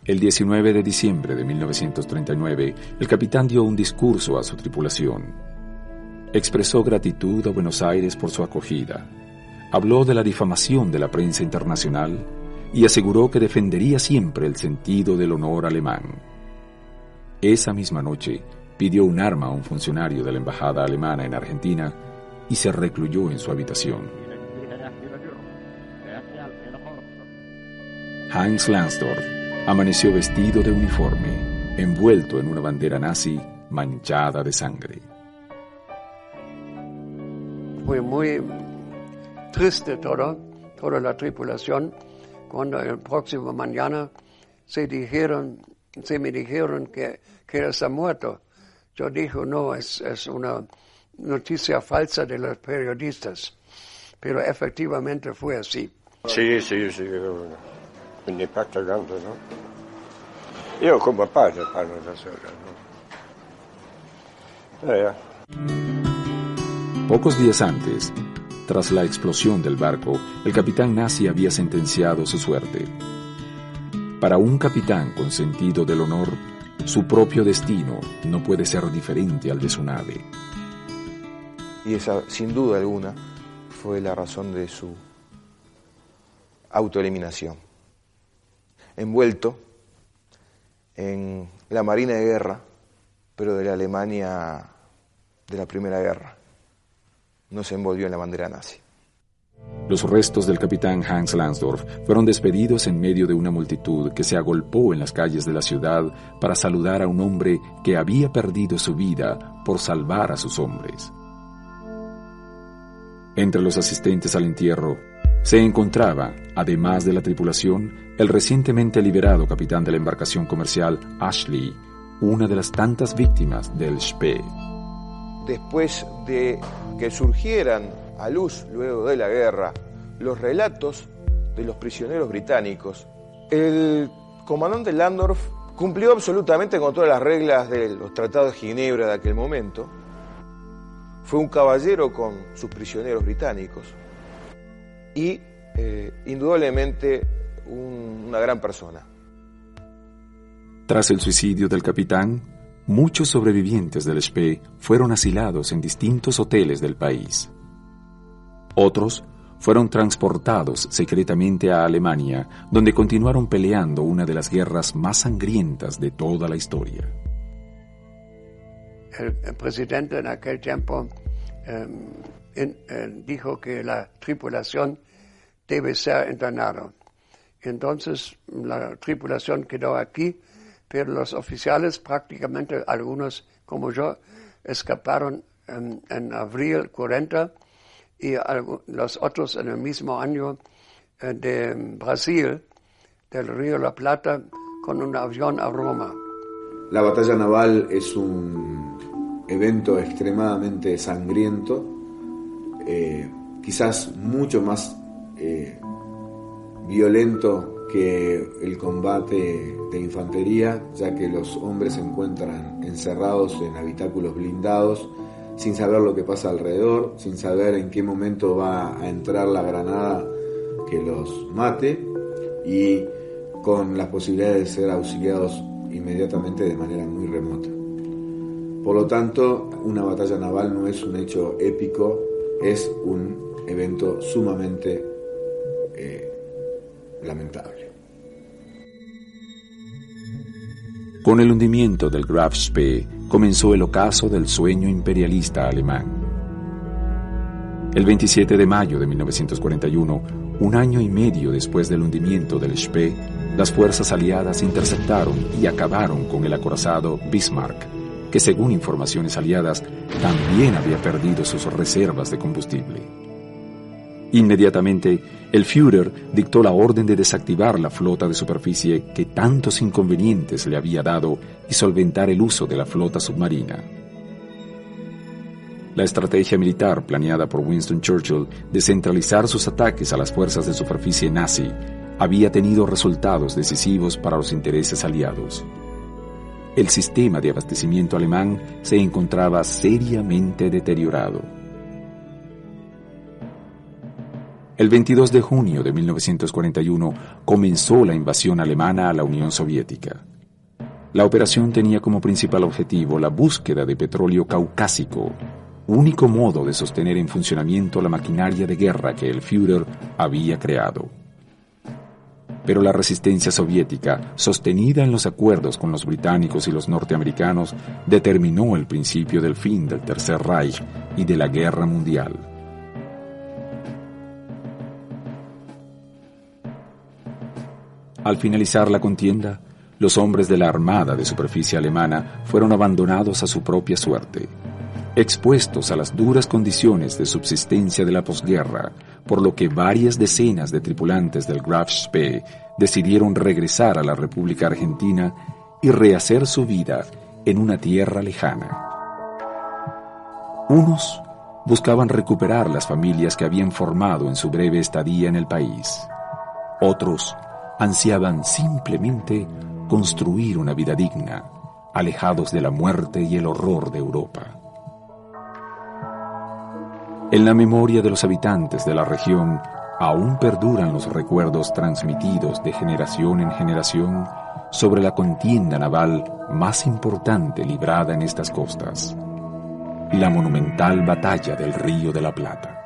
El 19 de diciembre de 1939, el capitán dio un discurso a su tripulación. Expresó gratitud a Buenos Aires por su acogida. Habló de la difamación de la prensa internacional y aseguró que defendería siempre el sentido del honor alemán. Esa misma noche, pidió un arma a un funcionario de la embajada alemana en Argentina y se recluyó en su habitación. Hans Langsdorff amaneció vestido de uniforme, envuelto en una bandera nazi manchada de sangre. Fue muy triste toda la tripulación, cuando el próximo mañana se me dijeron que él está muerto. Yo dije, no, es una noticia falsa de los periodistas, pero efectivamente fue así. Sì, quindi impatto grande, no? Io come padre parlo da solo, no? Pocos días antes, tras la explosión del barco, el capitán nazi había sentenciado su suerte. Para un capitán con sentido del honor, su propio destino no puede ser diferente al de su nave. Y esa, sin duda alguna, fue la razón de su autoeliminación. Envuelto en la Marina de Guerra, pero de la Alemania de la Primera Guerra. No se envolvió en la bandera nazi. Los restos del capitán Hans Lansdorff fueron despedidos en medio de una multitud que se agolpó en las calles de la ciudad para saludar a un hombre que había perdido su vida por salvar a sus hombres. Entre los asistentes al entierro se encontraba, además de la tripulación, el recientemente liberado capitán de la embarcación comercial Ashley, una de las tantas víctimas del Spee. Después de que surgieran a luz, luego de la guerra, los relatos de los prisioneros británicos, el comandante Landorf cumplió absolutamente con todas las reglas de los tratados de Ginebra de aquel momento. Fue un caballero con sus prisioneros británicos y indudablemente una gran persona. Tras el suicidio del capitán, muchos sobrevivientes del Spee fueron asilados en distintos hoteles del país. Otros fueron transportados secretamente a Alemania, donde continuaron peleando una de las guerras más sangrientas de toda la historia. El presidente en aquel tiempo dijo que la tripulación debe ser internada. Entonces la tripulación quedó aquí, pero los oficiales, prácticamente algunos como yo, escaparon en abril 40 y los otros en el mismo año de Brasil, del Río de la Plata, con un avión a Roma. La batalla naval es un evento extremadamente sangriento, quizás mucho más violento que el combate de infantería, ya que los hombres se encuentran encerrados en habitáculos blindados, sin saber lo que pasa alrededor, sin saber en qué momento va a entrar la granada que los mate y con las posibilidades de ser auxiliados inmediatamente de manera muy remota. Por lo tanto, una batalla naval no es un hecho épico, es un evento sumamente lamentable. Con el hundimiento del Graf Spee comenzó el ocaso del sueño imperialista alemán. El 27 de mayo de 1941, un año y medio después del hundimiento del Spee, las fuerzas aliadas interceptaron y acabaron con el acorazado Bismarck, que según informaciones aliadas también había perdido sus reservas de combustible. Inmediatamente, el Führer dictó la orden de desactivar la flota de superficie que tantos inconvenientes le había dado y solventar el uso de la flota submarina. La estrategia militar planeada por Winston Churchill de centralizar sus ataques a las fuerzas de superficie nazi había tenido resultados decisivos para los intereses aliados. El sistema de abastecimiento alemán se encontraba seriamente deteriorado. El 22 de junio de 1941 comenzó la invasión alemana a la Unión Soviética. La operación tenía como principal objetivo la búsqueda de petróleo caucásico, único modo de sostener en funcionamiento la maquinaria de guerra que el Führer había creado. Pero la resistencia soviética, sostenida en los acuerdos con los británicos y los norteamericanos, determinó el principio del fin del Tercer Reich y de la Guerra Mundial. Al finalizar la contienda, los hombres de la Armada de Superficie alemana fueron abandonados a su propia suerte, expuestos a las duras condiciones de subsistencia de la posguerra, por lo que varias decenas de tripulantes del Graf Spee decidieron regresar a la República Argentina y rehacer su vida en una tierra lejana. Unos buscaban recuperar las familias que habían formado en su breve estadía en el país. Otros ansiaban simplemente construir una vida digna, alejados de la muerte y el horror de Europa. En la memoria de los habitantes de la región aún perduran los recuerdos transmitidos de generación en generación sobre la contienda naval más importante librada en estas costas, la monumental batalla del Río de la Plata.